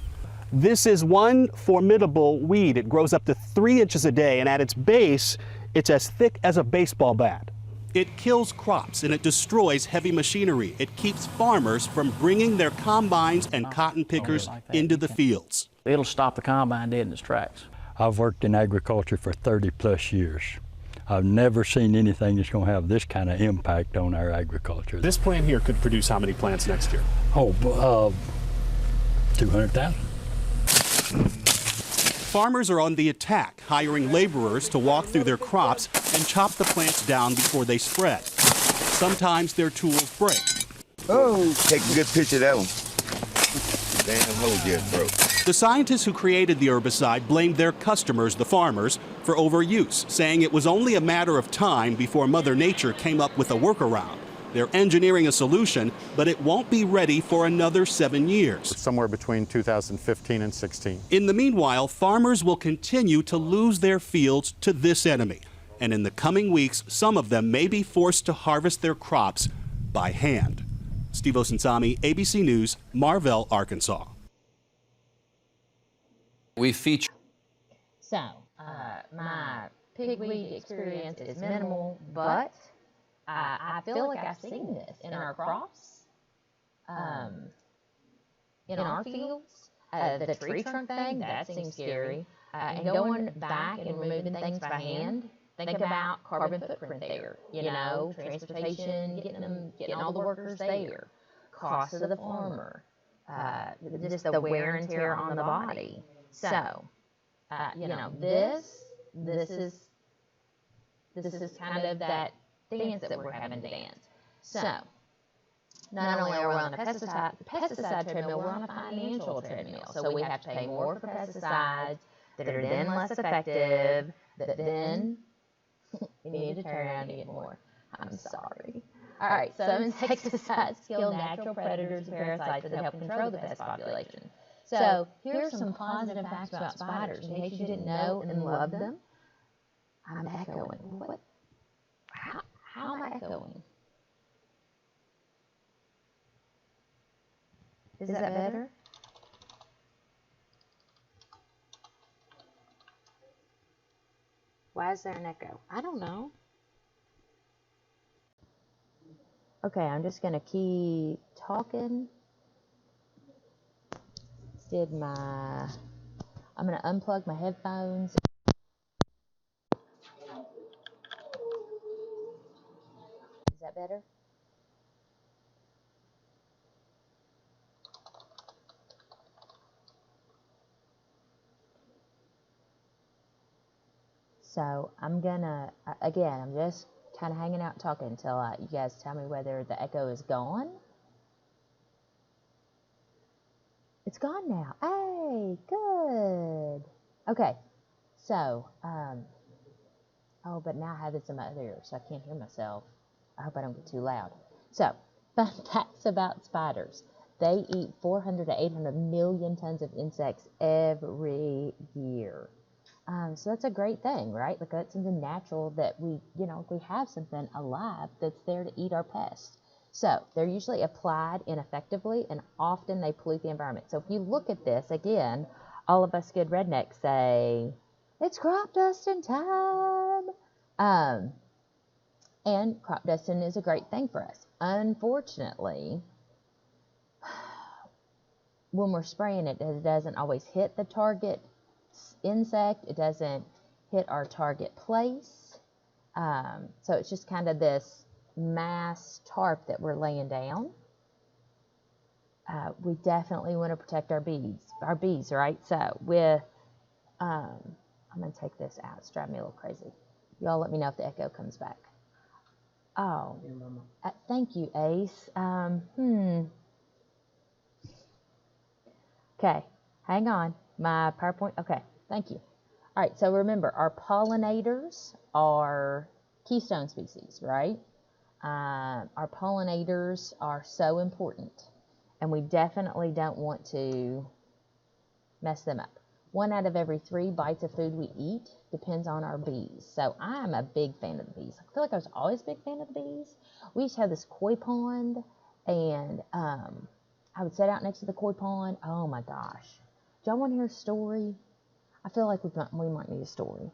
This is one formidable weed. It grows up to 3 inches a day, and at its base, it's as thick as a baseball bat. It kills crops and it destroys heavy machinery. It keeps farmers from bringing their combines and cotton pickers into the fields. It'll stop the combine dead in its tracks. I've worked in agriculture for 30+ years. I've never seen anything that's going to have this kind of impact on our agriculture. This plant here could produce how many plants next year? 200,000. Farmers are on the attack, hiring laborers to walk through their crops and chop the plants down before they spread. Sometimes their tools break. Oh, take a good picture of that one. Damn hose just broke. The scientists who created the herbicide blamed their customers, the farmers, for overuse, saying it was only a matter of time before Mother Nature came up with a workaround. They're engineering a solution, but it won't be ready for another 7 years. Somewhere between 2015 and 16. In the meanwhile, farmers will continue to lose their fields to this enemy. And in the coming weeks, some of them may be forced to harvest their crops by hand. Steve Osunsami, ABC News, Marvell, Arkansas. We feature. So, my pigweed experience is minimal, but I feel like I've seen this in our crops, in our fields. The tree trunk thing, that seems scary. And going back and removing things by hand, think about carbon footprint there. You know, transportation, getting all the workers there, cost of the farmer, just the wear and tear on the body. So, you know, this is kind of that dance that we're having to dance. So, not only are we on a pesticide treadmill, we're on a financial treadmill. So we have to pay more for pesticides that are then less effective, that then you need to turn around and get more. I'm sorry. All right, some insecticides kill natural predators and parasites that help control the pest population. So here's some positive facts about spiders in case you didn't know and love them. I'm echoing. What? How am I echoing? Is that better? Why is there an echo? I don't know. Okay, I'm just gonna keep talking. I'm gonna unplug my headphones. Is that better? So I'm gonna, again, I'm just kind of hanging out talking until you guys tell me whether the echo is gone. It's gone now. Hey, good. Okay, so, oh, but now I have this in my other ear, so I can't hear myself. I hope I don't get too loud. So, fun facts about spiders. They eat 400 to 800 million tons of insects every year. So that's a great thing, right? Because that's something natural that we have something alive that's there to eat our pests. So they're usually applied ineffectively, and often they pollute the environment. So if you look at this, again, all of us good rednecks say, it's crop dusting time. And crop dusting is a great thing for us. Unfortunately, when we're spraying it, it doesn't always hit the target insect. It doesn't hit our target place. So it's just kind of this mass tarp that we're laying down. we definitely want to protect our bees, right? So with, I'm going to take this out. It's driving me a little crazy. Y'all let me know if the echo comes back. Oh, thank you, Ace. Okay, hang on. My PowerPoint, okay, thank you. All right, so remember, our pollinators are keystone species, right? Our pollinators are so important, and we definitely don't want to mess them up. 1 out of every 3 bites of food we eat depends on our bees. So I'm a big fan of the bees. I feel like I was always a big fan of the bees. We used to have this koi pond, and I would sit out next to the koi pond. Oh my gosh. Do y'all want to hear a story? I feel like we might need a story.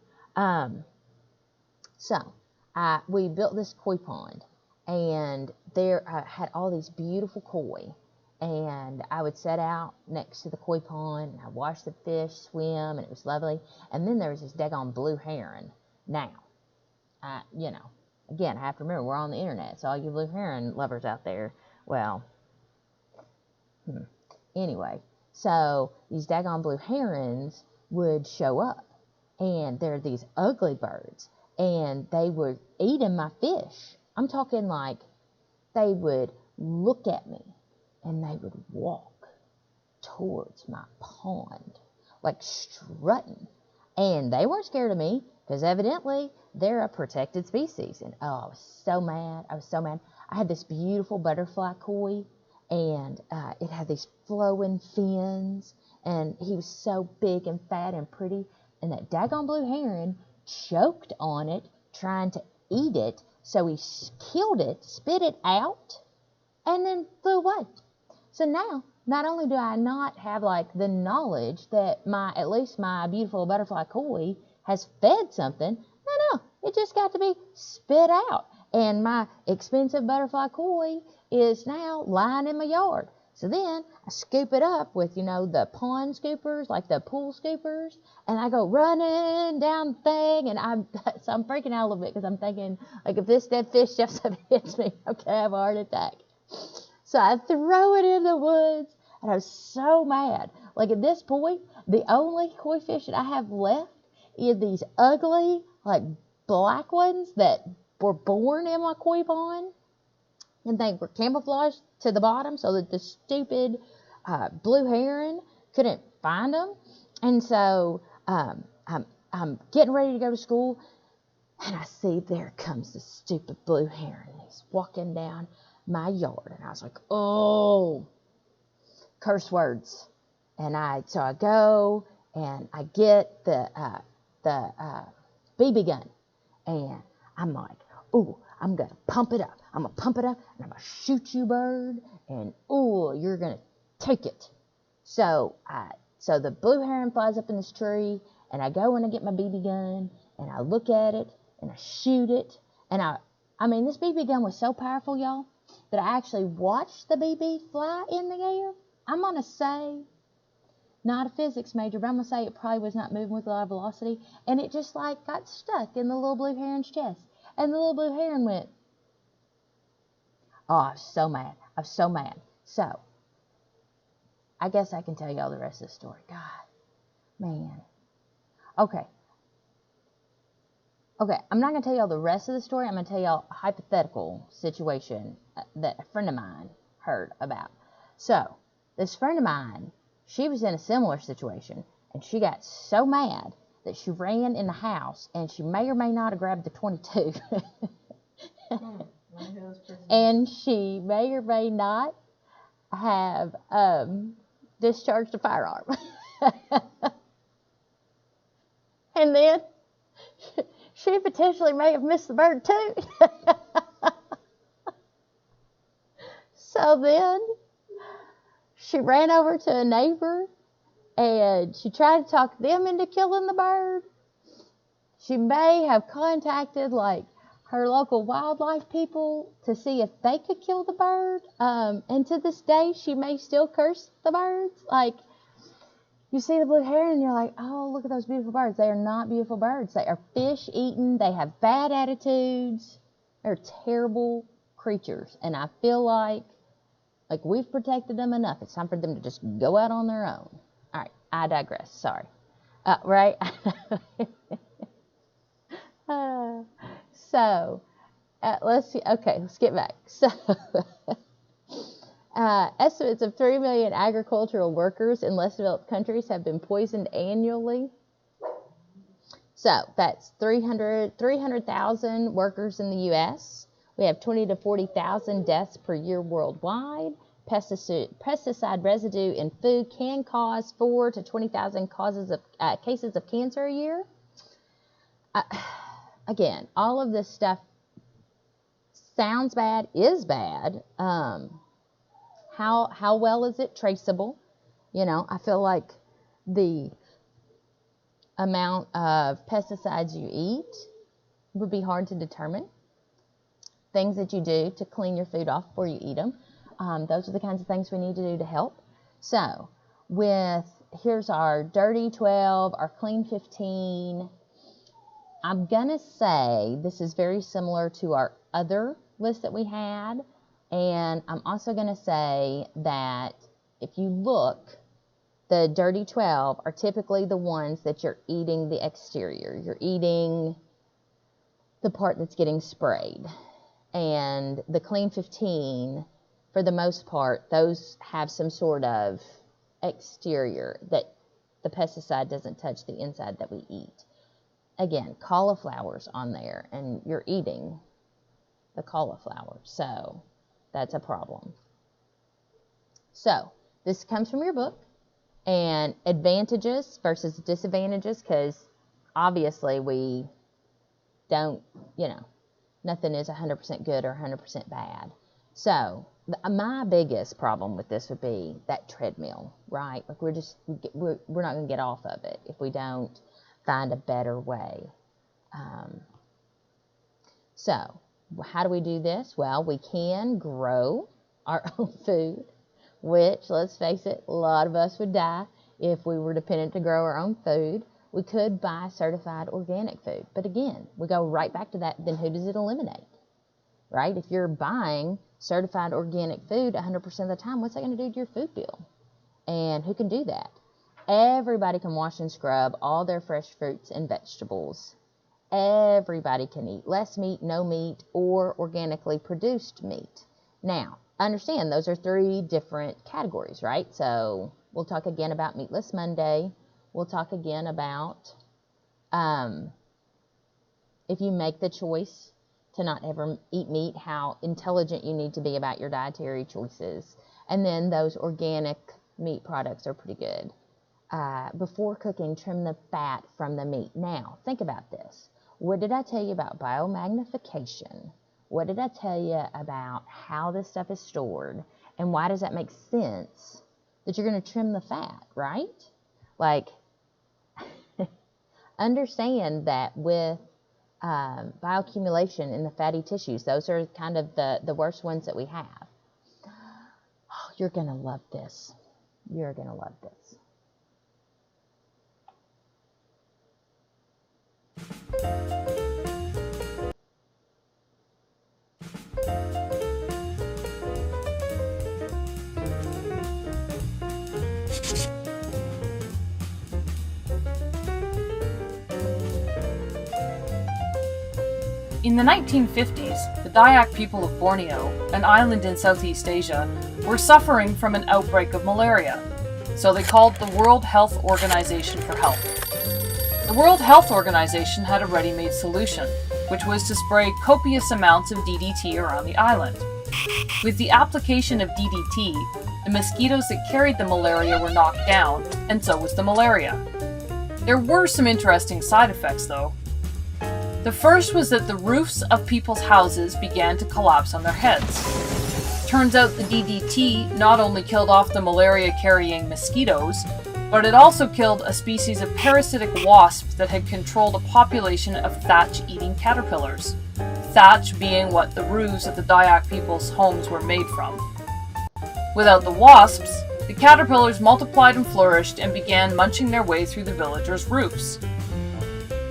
We built this koi pond, and there had all these beautiful koi. And I would sit out next to the koi pond, and I'd watch the fish swim, and it was lovely. And then there was this daggone blue heron. Now, again, I have to remember, we're on the internet, so all you blue heron lovers out there, well, anyway. So these daggone blue herons would show up, and they're these ugly birds, and they were eating my fish. I'm talking like they would look at me, and they would walk towards my pond, like strutting. And they weren't scared of me, because evidently they're a protected species. And oh, I was so mad. I had this beautiful butterfly koi, and it had these flowing fins, and he was so big and fat and pretty. And that daggone blue heron choked on it, trying to eat it. So he killed it, spit it out, and then flew away. So now, not only do I not have like the knowledge that at least my beautiful butterfly koi has fed something, no, it just got to be spit out. And my expensive butterfly koi is now lying in my yard. So then I scoop it up with, the pond scoopers, like the pool scoopers, and I go running down the thing, and I'm freaking out a little bit, because I'm thinking, like, if this dead fish just hits me, okay, I have a heart attack. So I throw it in the woods, and I was so mad. Like, at this point, the only koi fish that I have left is these ugly, like, black ones that were born in my koi pond, and they were camouflaged to the bottom so that the stupid blue heron couldn't find them. And so I'm getting ready to go to school, and I see there comes the stupid blue heron. He's walking down my yard, and I was like, oh, curse words. And so I go, and I get the BB gun, and I'm like, ooh, I'm going to pump it up. I'm going to pump it up, and I'm going to shoot you, bird, and ooh, you're going to take it. So the blue heron flies up in this tree, and I go and I get my BB gun, and I look at it, and I shoot it. And I mean, this BB gun was so powerful, y'all, that I actually watched the BB fly in the air. I'm going to say, not a physics major, but I'm going to say it probably was not moving with a lot of velocity, and it just like got stuck in the little blue heron's chest. And the little blue heron went, oh, I was so mad. So, I guess I can tell y'all the rest of the story. God, man. Okay, I'm not going to tell y'all the rest of the story. I'm going to tell y'all a hypothetical situation that a friend of mine heard about. So, this friend of mine, she was in a similar situation, and she got so mad that she ran in the house, and she may or may not have grabbed the .22. And she may or may not have discharged a firearm. And then she potentially may have missed the bird too. So then she ran over to a neighbor, and she tried to talk them into killing the bird. She may have contacted like her local wildlife people to see if they could kill the bird. And to this day, she may still curse the birds. Like, you see the blue heron, and you're like, oh, look at those beautiful birds. They are not beautiful birds. They are fish eating. They have bad attitudes. They're terrible creatures. And I feel like Like, we've protected them enough. It's time for them to just go out on their own. All right, I digress. Sorry. Right? Let's see. Okay, let's get back. So, estimates of 3 million agricultural workers in less developed countries have been poisoned annually. So, that's 300,000 workers in the U.S. We have 20 to 40,000 deaths per year worldwide. Pesticide residue in food can cause 4,000 to 20,000 cases of cancer a year. Again, all of this stuff sounds bad, is bad. How well is it traceable? You know, I feel like the amount of pesticides you eat would be hard to determine. Things that you do to clean your food off before you eat them. Those are the kinds of things we need to do to help. So, here's our Dirty 12, our Clean 15. I'm going to say this is very similar to our other list that we had. And I'm also going to say that if you look, the Dirty 12 are typically the ones that you're eating the exterior. You're eating the part that's getting sprayed. And the Clean 15, for the most part, those have some sort of exterior that the pesticide doesn't touch the inside that we eat. Again, cauliflower's on there, and you're eating the cauliflower, so that's a problem. So, this comes from your book, and advantages versus disadvantages, because obviously we don't, nothing is 100% good or 100% bad. So, my biggest problem with this would be that treadmill, right? Like, we're not going to get off of it if we don't find a better way. So, how do we do this? Well, we can grow our own food, which, let's face it, a lot of us would die if we were dependent to grow our own food. We could buy certified organic food. But again, we go right back to that, then who does it eliminate? Right? If you're buying certified organic food 100% of the time, what's that going to do to your food bill? And who can do that? Everybody can wash and scrub all their fresh fruits and vegetables. Everybody can eat less meat, no meat, or organically produced meat. Now, understand those are 3 different categories, right? So we'll talk again about Meatless Monday. We'll talk again about if you make the choice to not ever eat meat, how intelligent you need to be about your dietary choices. And then those organic meat products are pretty good. Before cooking, trim the fat from the meat. Now, think about this. What did I tell you about biomagnification? What did I tell you about how this stuff is stored? And why does that make sense that you're going to trim the fat, right? Like, understand that with bioaccumulation in the fatty tissues, those are kind of the worst ones that we have. Oh, you're going to love this. You're going to love this. In the 1950s, the Dayak people of Borneo, an island in Southeast Asia, were suffering from an outbreak of malaria, so they called the World Health Organization for help. The World Health Organization had a ready-made solution, which was to spray copious amounts of DDT around the island. With the application of DDT, the mosquitoes that carried the malaria were knocked down, and so was the malaria. There were some interesting side effects, though. The first was that the roofs of people's houses began to collapse on their heads. Turns out the DDT not only killed off the malaria-carrying mosquitoes, but it also killed a species of parasitic wasp that had controlled a population of thatch-eating caterpillars. Thatch being what the roofs of the Dayak people's homes were made from. Without the wasps, the caterpillars multiplied and flourished and began munching their way through the villagers' roofs.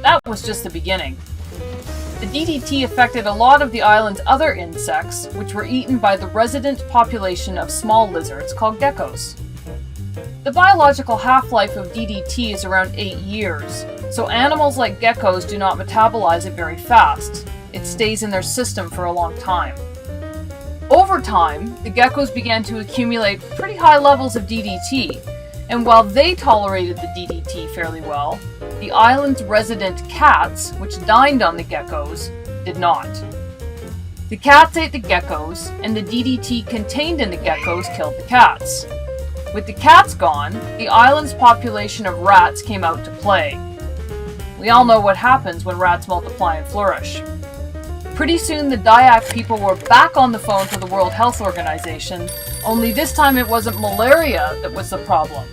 That was just the beginning. The DDT affected a lot of the island's other insects, which were eaten by the resident population of small lizards called geckos. The biological half-life of DDT is around 8 years, so animals like geckos do not metabolize it very fast. It stays in their system for a long time. Over time, the geckos began to accumulate pretty high levels of DDT, and while they tolerated the DDT fairly well, the island's resident cats, which dined on the geckos, did not. The cats ate the geckos, and the DDT contained in the geckos killed the cats. With the cats gone, the island's population of rats came out to play. We all know what happens when rats multiply and flourish. Pretty soon the Dayak people were back on the phone to the World Health Organization, only this time it wasn't malaria that was the problem.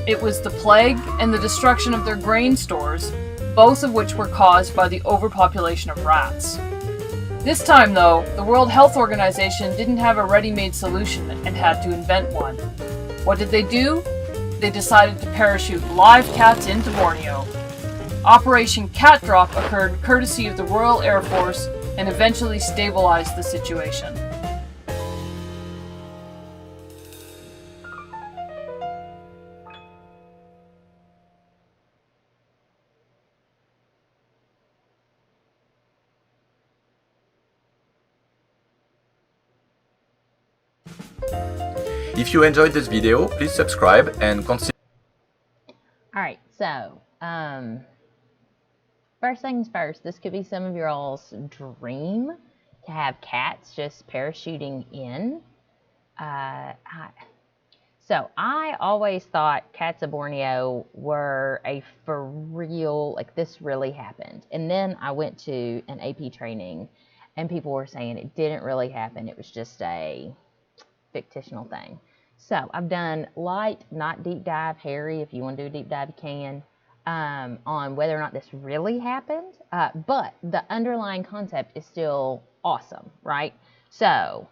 It was the plague and the destruction of their grain stores, both of which were caused by the overpopulation of rats. This time, though, the World Health Organization didn't have a ready-made solution and had to invent one. What did they do? They decided to parachute live cats into Borneo. Operation Cat Drop occurred courtesy of the Royal Air Force and eventually stabilized the situation. If you enjoyed this video, please subscribe and consider. Alright, so, first things first, this could be some of your all's dream to have cats just parachuting in. So I always thought cats of Borneo were a for real, like this really happened. And then I went to an AP training and people were saying it didn't really happen. It was just a fictional thing. So I've done light, not deep dive, hairy, if you want to do a deep dive you can, on whether or not this really happened. But the underlying concept is still awesome, right? So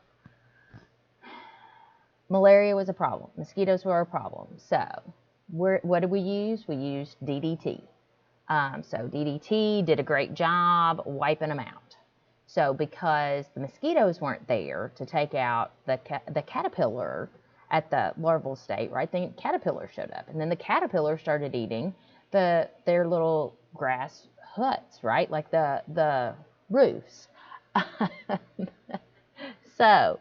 malaria was a problem. Mosquitoes were a problem. So what did we use? We used DDT. So DDT did a great job wiping them out. So because the mosquitoes weren't there to take out the caterpillar at the larval state, right? The caterpillar showed up. And then the caterpillar started eating their little grass huts, right? Like the roofs. So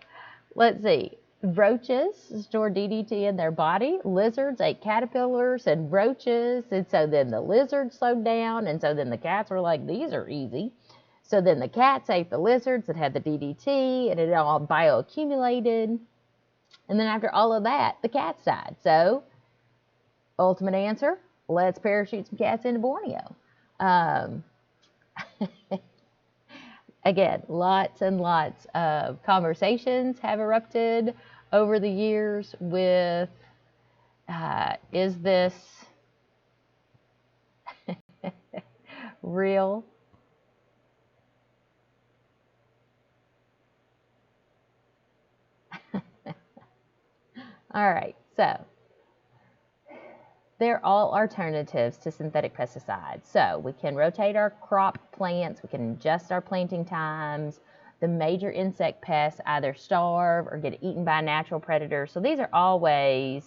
let's see. Roaches stored DDT in their body. Lizards ate caterpillars and roaches. And so then the lizards slowed down. And so then the cats were like, these are easy. So then the cats ate the lizards that had the DDT, and it all bioaccumulated. And then after all of that, the cats died. So, ultimate answer, let's parachute some cats into Borneo. Again, lots and lots of conversations have erupted over the years with, is this real? All right, so they're all alternatives to synthetic pesticides. So we can rotate our crop plants, we can adjust our planting times. The major insect pests either starve or get eaten by a natural predator. So these are always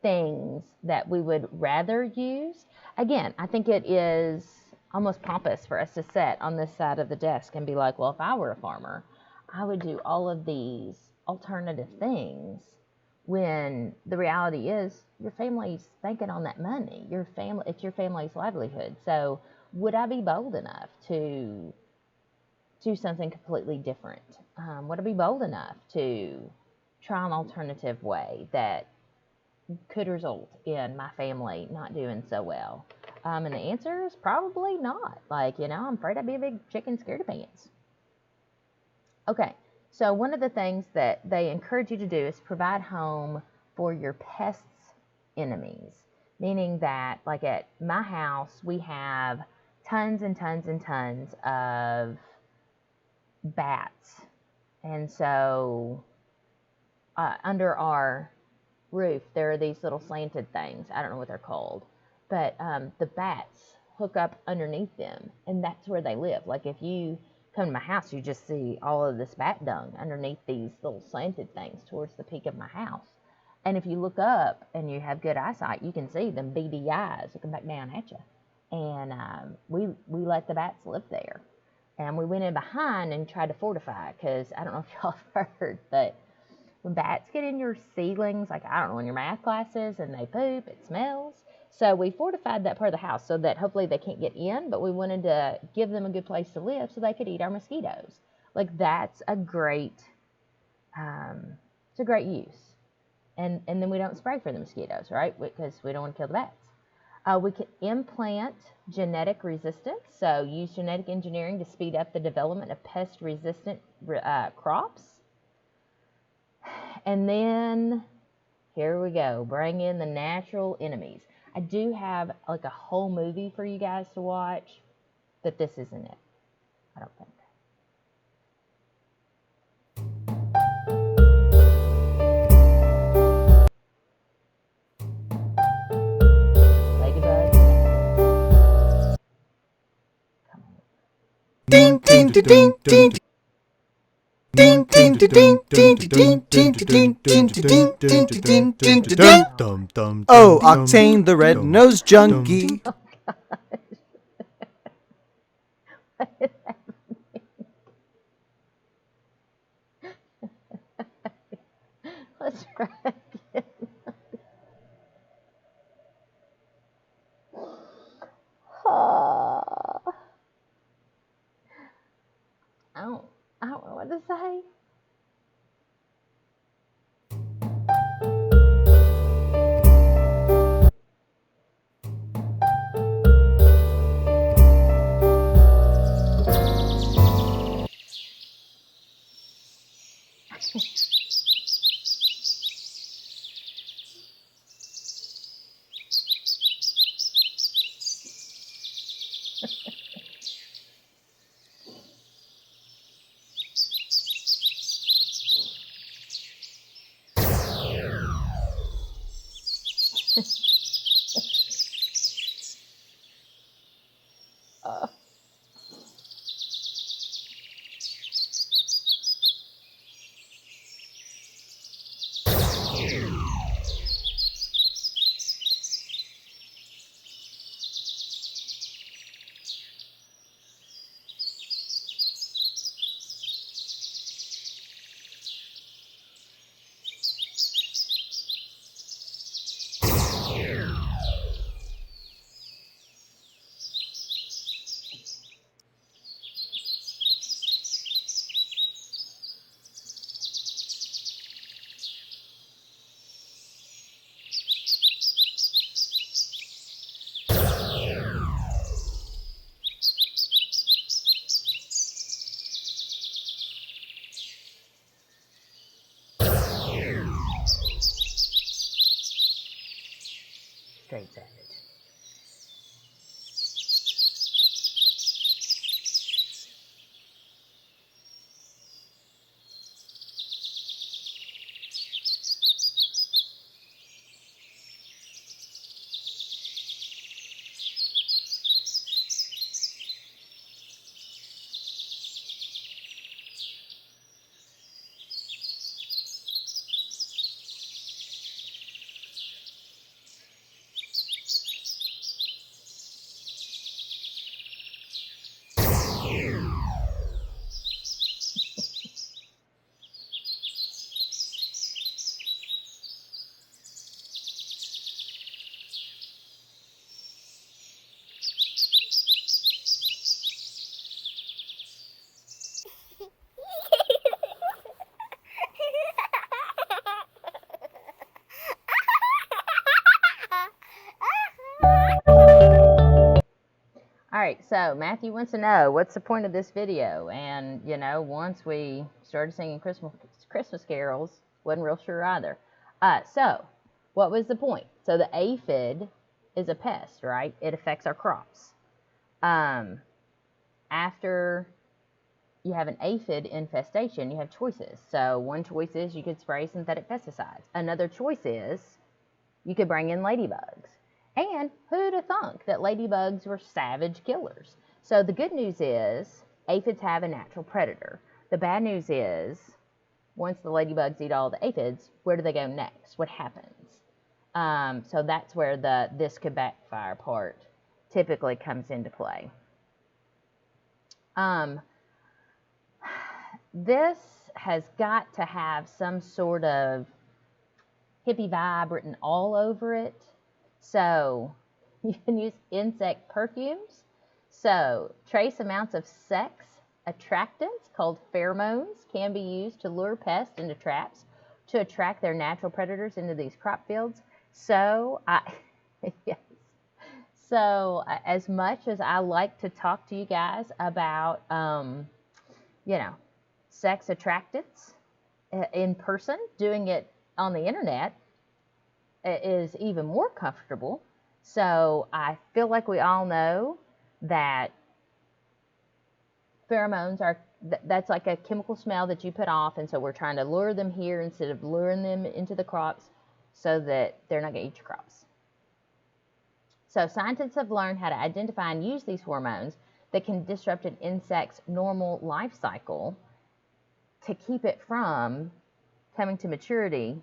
things that we would rather use. Again, I think it is almost pompous for us to sit on this side of the desk and be like, well, if I were a farmer, I would do all of these alternative things, when the reality is your family's banking on that money. It's your family's livelihood. So would I be bold enough to do something completely different? Would I be bold enough to try an alternative way that could result in my family not doing so well? And the answer is probably not. Like, I'm afraid I'd be a big chicken scaredy pants. Okay. So one of the things that they encourage you to do is provide home for your pests' enemies, meaning that, like at my house, we have tons and tons and tons of bats. And so under our roof, there are these little slanted things. I don't know what they're called. But the bats hook up underneath them, and that's where they live. Like if you come to my house, you just see all of this bat dung underneath these little slanted things towards the peak of my house. And if you look up and you have good eyesight, you can see them beady eyes looking back down at you. And we let the bats live there. And we went in behind and tried to fortify it, because I don't know if y'all have heard, but when bats get in your ceilings, like, I don't know, in your math classes, and they poop, it smells. So we fortified that part of the house so that hopefully they can't get in, but we wanted to give them a good place to live so they could eat our mosquitoes. Like, that's a great, it's a great use. And then we don't spray for the mosquitoes, right? Because we don't want to kill the bats. We can implant genetic resistance, so use genetic engineering to speed up the development of pest-resistant crops. And then, here we go, bring in the natural enemies. I do have like a whole movie for you guys to watch, but this isn't it, I don't think. Ding ding ding ding ding. Ding ding ding ding ding ding ding ding ding ding ding ding ding. Oh, Octane the red-nosed junkie. Let's try again. I don't know what to say. Straight savage. Alright, so Matthew wants to know, what's the point of this video? And, you know, once we started singing Christmas carols, wasn't real sure either. So, what was the point? So the aphid is a pest, right? It affects our crops. After you have an aphid infestation, you have choices. So one choice is you could spray synthetic pesticides. Another choice is you could bring in ladybugs. And who'd have thunk that ladybugs were savage killers? So the good news is aphids have a natural predator. The bad news is once the ladybugs eat all the aphids, where do they go next? What happens? So that's where the this could backfire part typically comes into play. This has got to have some sort of hippie vibe written all over it. So you can use insect perfumes. So trace amounts of sex attractants called pheromones can be used to lure pests into traps to attract their natural predators into these crop fields. So yes. So as much as I like to talk to you guys about, sex attractants in person, doing it on the internet is even more comfortable. So I feel like we all know that pheromones are, that's like a chemical smell that you put off, and so we're trying to lure them here instead of luring them into the crops so that they're not going to eat your crops. So scientists have learned how to identify and use these hormones that can disrupt an insect's normal life cycle to keep it from coming to maturity.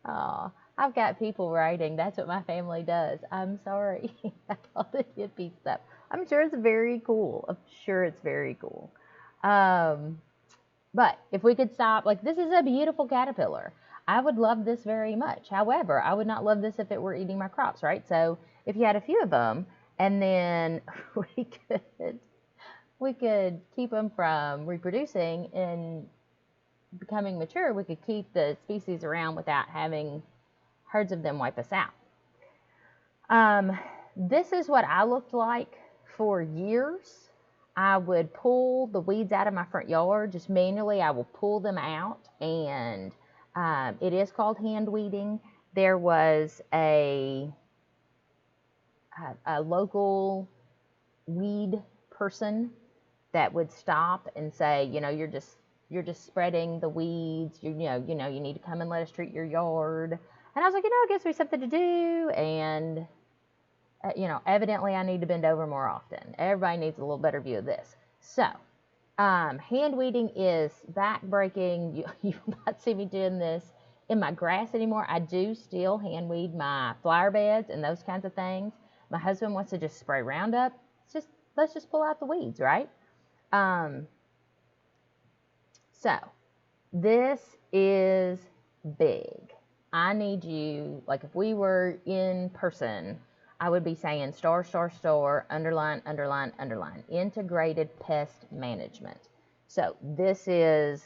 Oh, I've got people writing, that's what my family does. I'm sorry. I thought it would be stuff. I'm sure it's very cool. I'm sure it's very cool. But if we could stop, like, this is a beautiful caterpillar. I would love this very much. However, I would not love this if it were eating my crops, right? So if you had a few of them, and then we could keep them from reproducing and becoming mature, we could keep the species around without having herds of them wipe us out. This is what I looked like for years. I would pull the weeds out of my front yard, just manually. I will pull them out, and it is called hand weeding. There was a local weed person that would stop and say, you're just spreading the weeds. You need to come and let us treat your yard. And I was like, it gives me something to do. And evidently I need to bend over more often. Everybody needs a little better view of this. So, hand weeding is back-breaking. You will not see me doing this in my grass anymore. I do still hand weed my flower beds and those kinds of things. My husband wants to just spray Roundup. Let's just pull out the weeds, right? So, this is big. I need you, like if we were in person, I would be saying star, star, star, underline, underline, underline, integrated pest management. So this is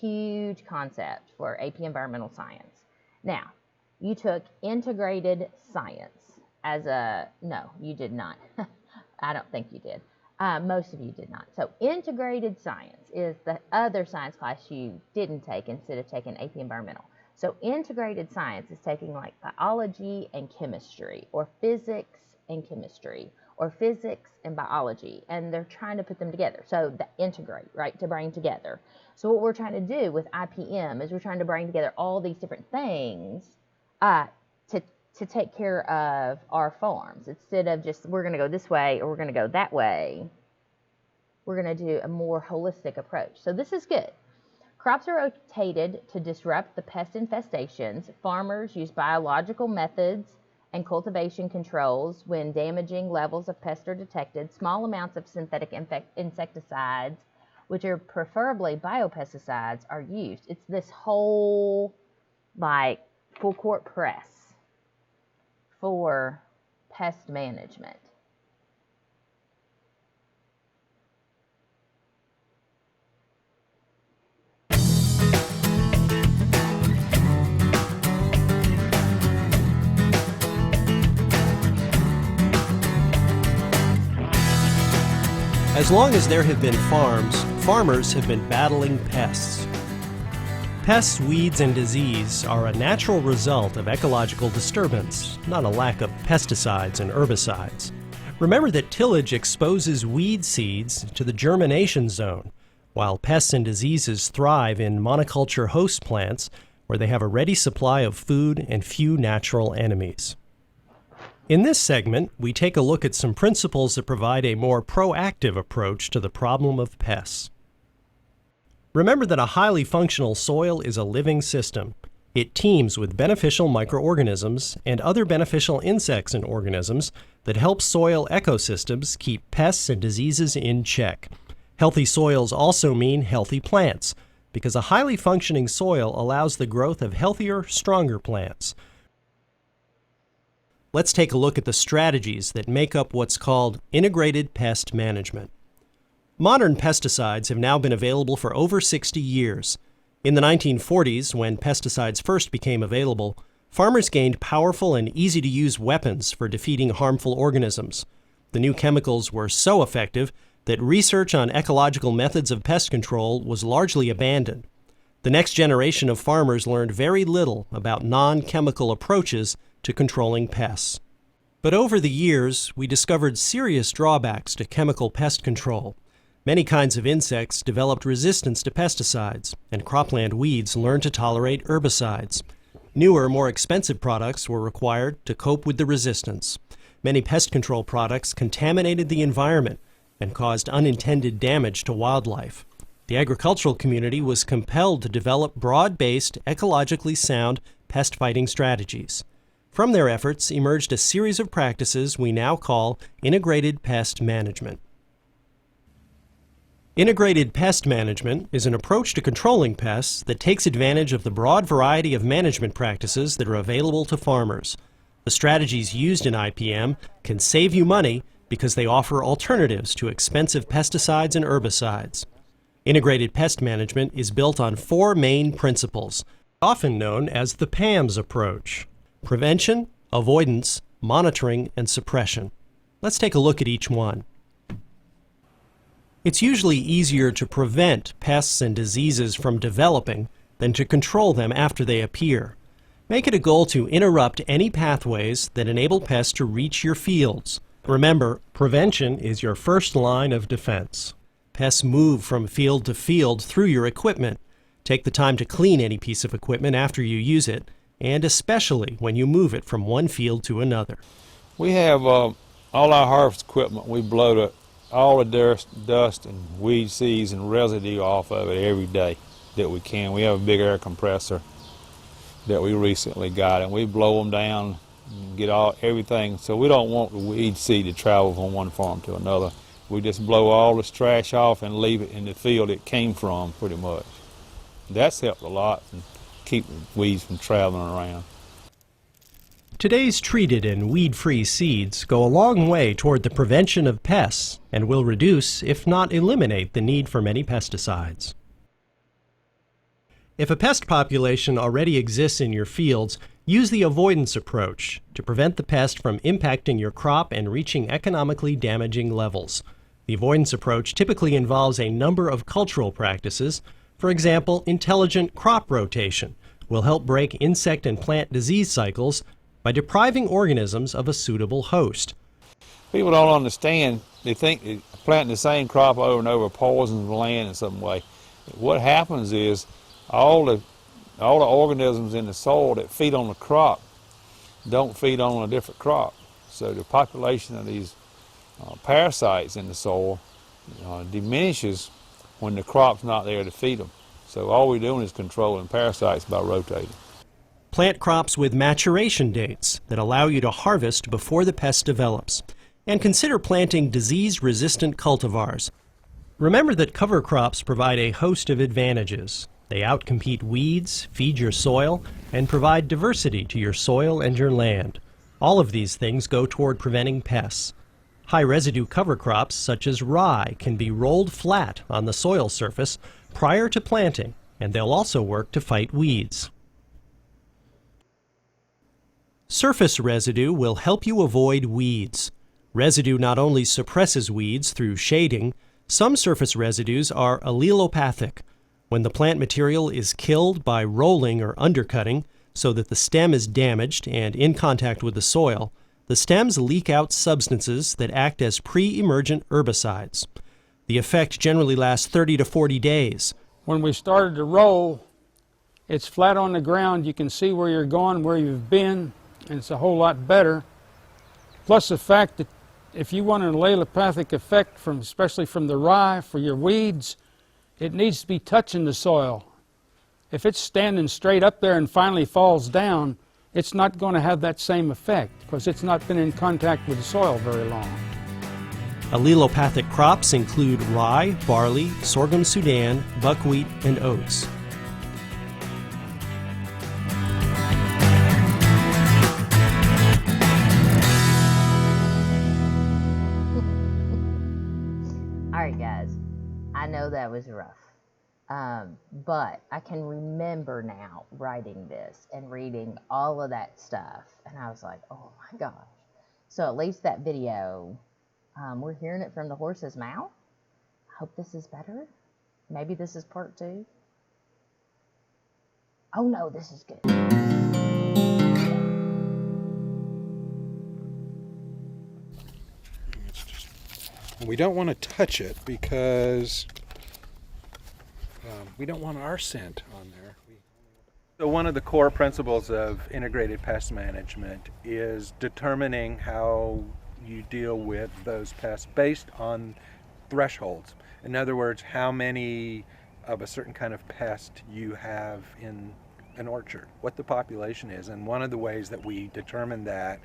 huge concept for AP Environmental Science. Now, you took integrated science as no, you did not. I don't think you did. Most of you did not. So integrated science is the other science class you didn't take instead of taking AP Environmental. So integrated science is taking like biology and chemistry, or physics and chemistry, or physics and biology, and they're trying to put them together. So the integrate, right, to bring together. So what we're trying to do with IPM is we're trying to bring together all these different things to take care of our farms. Instead of just we're going to go this way or we're going to go that way, we're going to do a more holistic approach. So this is good. Crops are rotated to disrupt the pest infestations. Farmers use biological methods and cultivation controls when damaging levels of pests are detected. Small amounts of synthetic insecticides, which are preferably biopesticides, are used. It's this whole like full court press for pest management. As long as there have been farms, farmers have been battling pests. Pests, weeds, and disease are a natural result of ecological disturbance, not a lack of pesticides and herbicides. Remember that tillage exposes weed seeds to the germination zone, while pests and diseases thrive in monoculture host plants where they have a ready supply of food and few natural enemies. In this segment, we take a look at some principles that provide a more proactive approach to the problem of pests. Remember that a highly functional soil is a living system. It teems with beneficial microorganisms and other beneficial insects and organisms that help soil ecosystems keep pests and diseases in check. Healthy soils also mean healthy plants, because a highly functioning soil allows the growth of healthier, stronger plants. Let's take a look at the strategies that make up what's called integrated pest management. Modern pesticides have now been available for over 60 years. In the 1940s, when pesticides first became available, farmers gained powerful and easy-to-use weapons for defeating harmful organisms. The new chemicals were so effective that research on ecological methods of pest control was largely abandoned. The next generation of farmers learned very little about non-chemical approaches to controlling pests. But over the years, we discovered serious drawbacks to chemical pest control. Many kinds of insects developed resistance to pesticides, and cropland weeds learned to tolerate herbicides. Newer, more expensive products were required to cope with the resistance. Many pest control products contaminated the environment and caused unintended damage to wildlife. The agricultural community was compelled to develop broad-based, ecologically sound pest-fighting strategies. From their efforts emerged a series of practices we now call integrated pest management. Integrated pest management is an approach to controlling pests that takes advantage of the broad variety of management practices that are available to farmers. The strategies used in IPM can save you money because they offer alternatives to expensive pesticides and herbicides. Integrated pest management is built on 4 main principles, often known as the PAMS approach: prevention, avoidance, monitoring, and suppression. Let's take a look at each one. It's usually easier to prevent pests and diseases from developing than to control them after they appear. Make it a goal to interrupt any pathways that enable pests to reach your fields. Remember, prevention is your first line of defense. Pests move from field to field through your equipment. Take the time to clean any piece of equipment after you use it, and especially when you move it from one field to another. We have all our harvest equipment. We blow all the dust and weed seeds and residue off of it every day that we can. We have a big air compressor that we recently got, and we blow them down and get everything. So we don't want the weed seed to travel from one farm to another. We just blow all this trash off and leave it in the field it came from, pretty much. That's helped a lot and keep weeds from traveling around. Today's treated and weed-free seeds go a long way toward the prevention of pests and will reduce, if not eliminate, the need for many pesticides. If a pest population already exists in your fields, use the avoidance approach to prevent the pest from impacting your crop and reaching economically damaging levels. The avoidance approach typically involves a number of cultural practices. For example, intelligent crop rotation will help break insect and plant disease cycles by depriving organisms of a suitable host. People don't understand. They think planting the same crop over and over poisons the land in some way. What happens is all the organisms in the soil that feed on the crop don't feed on a different crop. So the population of these parasites in the soil diminishes when the crop's not there to feed them. So all we're doing is controlling parasites by rotating. Plant crops with maturation dates that allow you to harvest before the pest develops. And consider planting disease-resistant cultivars. Remember that cover crops provide a host of advantages. They outcompete weeds, feed your soil, and provide diversity to your soil and your land. All of these things go toward preventing pests. High-residue cover crops such as rye can be rolled flat on the soil surface prior to planting, and they'll also work to fight weeds. Surface residue will help you avoid weeds. Residue not only suppresses weeds through shading, some surface residues are allelopathic. When the plant material is killed by rolling or undercutting so that the stem is damaged and in contact with the soil, the stems leak out substances that act as pre-emergent herbicides. The effect generally lasts 30 to 40 days. When we started to roll, It's flat on the ground. You can see where you're going, where you've been, and it's a whole lot better. Plus the fact that if you want an allelopathic effect, especially from the rye for your weeds, it needs to be touching the soil. If it's standing straight up there and finally falls down, it's not going to have that same effect because it's not been in contact with the soil very long. Allelopathic crops include rye, barley, sorghum Sudan, buckwheat, and oats. Alright guys, I know that was rough. But I can remember now writing this and reading all of that stuff, and I was like, oh my gosh. So at least that video, we're hearing it from the horse's mouth. I hope this is better. Maybe this is part 2. Oh no, this is good. We don't want to touch it because we don't want our scent on there. So one of the core principles of integrated pest management is determining how you deal with those pests based on thresholds. In other words, how many of a certain kind of pest you have in an orchard, what the population is. And one of the ways that we determine that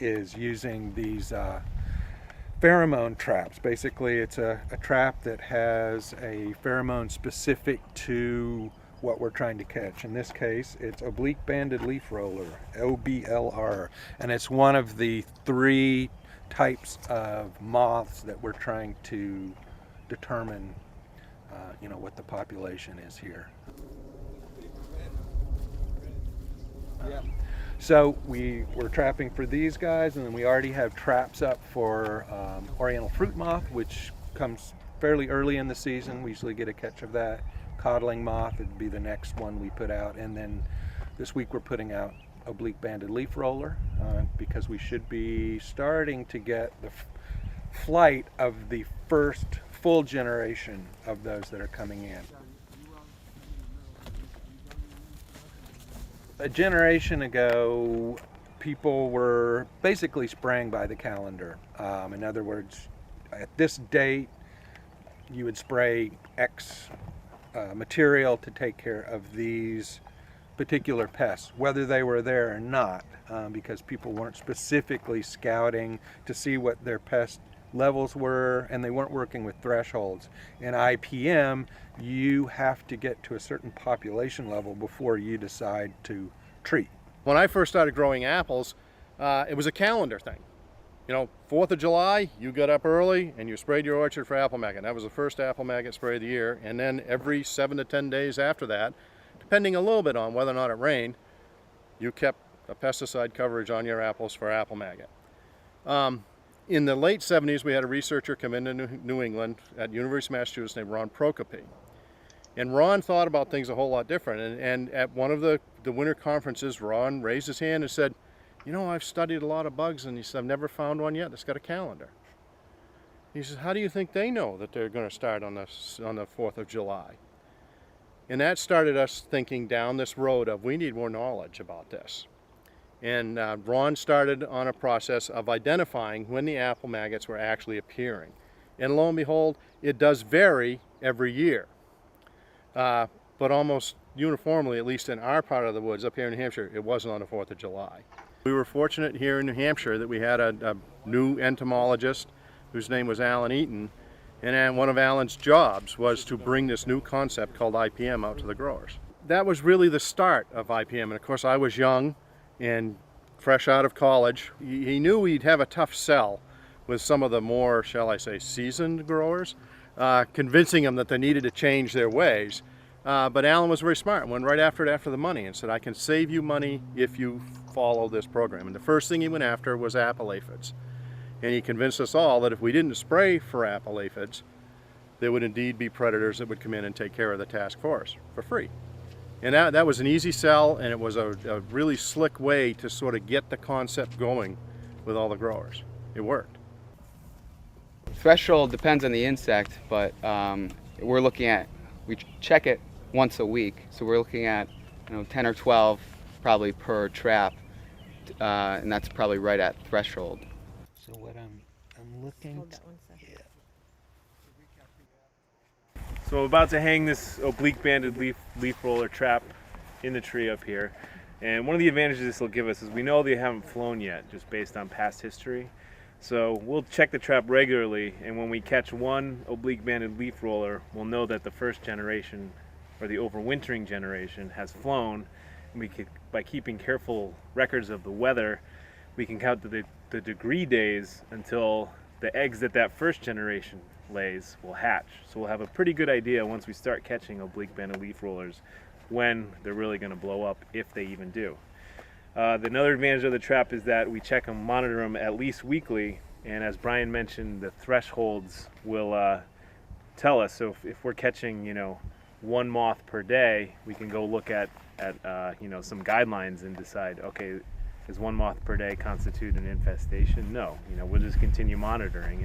is using these pheromone traps. Basically, it's a trap that has a pheromone specific to what we're trying to catch. In this case, it's oblique-banded leaf roller, OBLR, and it's one of the 3 types of moths that we're trying to determine, what the population is here. So we're trapping for these guys, and then we already have traps up for oriental fruit moth, which comes fairly early in the season. We usually get a catch of that. Codling moth would be the next one we put out, and then this week we're putting out oblique-banded leaf roller because we should be starting to get the flight of the first full generation of those that are coming in. A generation ago, people were basically spraying by the calendar. In other words, at this date, you would spray X material to take care of these particular pests, whether they were there or not, because people weren't specifically scouting to see what their pest levels were, and they weren't working with thresholds. In IPM, you have to get to a certain population level before you decide to treat. When I first started growing apples, it was a calendar thing. 4th of July, you got up early and you sprayed your orchard for apple maggot. That was the first apple maggot spray of the year. And then every 7 to 10 days after that, depending a little bit on whether or not it rained, you kept a pesticide coverage on your apples for apple maggot. In the late 70s, we had a researcher come into New England at University of Massachusetts named Ron Prokope. And Ron thought about things a whole lot different. And at one of the winter conferences, Ron raised his hand and said, I've studied a lot of bugs, and he said, I've never found one yet that's got a calendar. He says, how do you think they know that they're going to start on the 4th of July? And that started us thinking down this road of we need more knowledge about this. And Ron started on a process of identifying when the apple maggots were actually appearing. And lo and behold, it does vary every year. But almost uniformly, at least in our part of the woods up here in New Hampshire, it wasn't on the 4th of July. We were fortunate here in New Hampshire that we had a new entomologist whose name was Alan Eaton. And one of Alan's jobs was to bring this new concept called IPM out to the growers. That was really the start of IPM. And of course, I was young and fresh out of college. He knew he'd have a tough sell with some of the more, shall I say, seasoned growers, convincing them that they needed to change their ways. But Alan was very smart and went right after the money and said, I can save you money if you follow this program. And the first thing he went after was apple aphids. And he convinced us all that if we didn't spray for apple aphids, there would indeed be predators that would come in and take care of the task for us for free. And that was an easy sell, and it was a really slick way to sort of get the concept going with all the growers. It worked. Threshold depends on the insect, but we check it once a week. So we're looking at 10 or 12 probably per trap, and that's probably right at threshold. So what I'm looking. So I'm about to hang this oblique banded leaf roller trap in the tree up here. And one of the advantages this will give us is we know they haven't flown yet, just based on past history. So we'll check the trap regularly, and when we catch one oblique banded leaf roller, we'll know that the first generation, or the overwintering generation, has flown. And we could, by keeping careful records of the weather, we can count the degree days until the eggs that first generation lays will hatch. So we'll have a pretty good idea once we start catching oblique banded leaf rollers when they're really going to blow up, if they even do. Another advantage of the trap is that we check them, monitor them at least weekly, and as Brian mentioned, the thresholds will tell us. So if we're catching, one moth per day, we can go look at some guidelines and decide, okay, does one moth per day constitute an infestation? No, we'll just continue monitoring,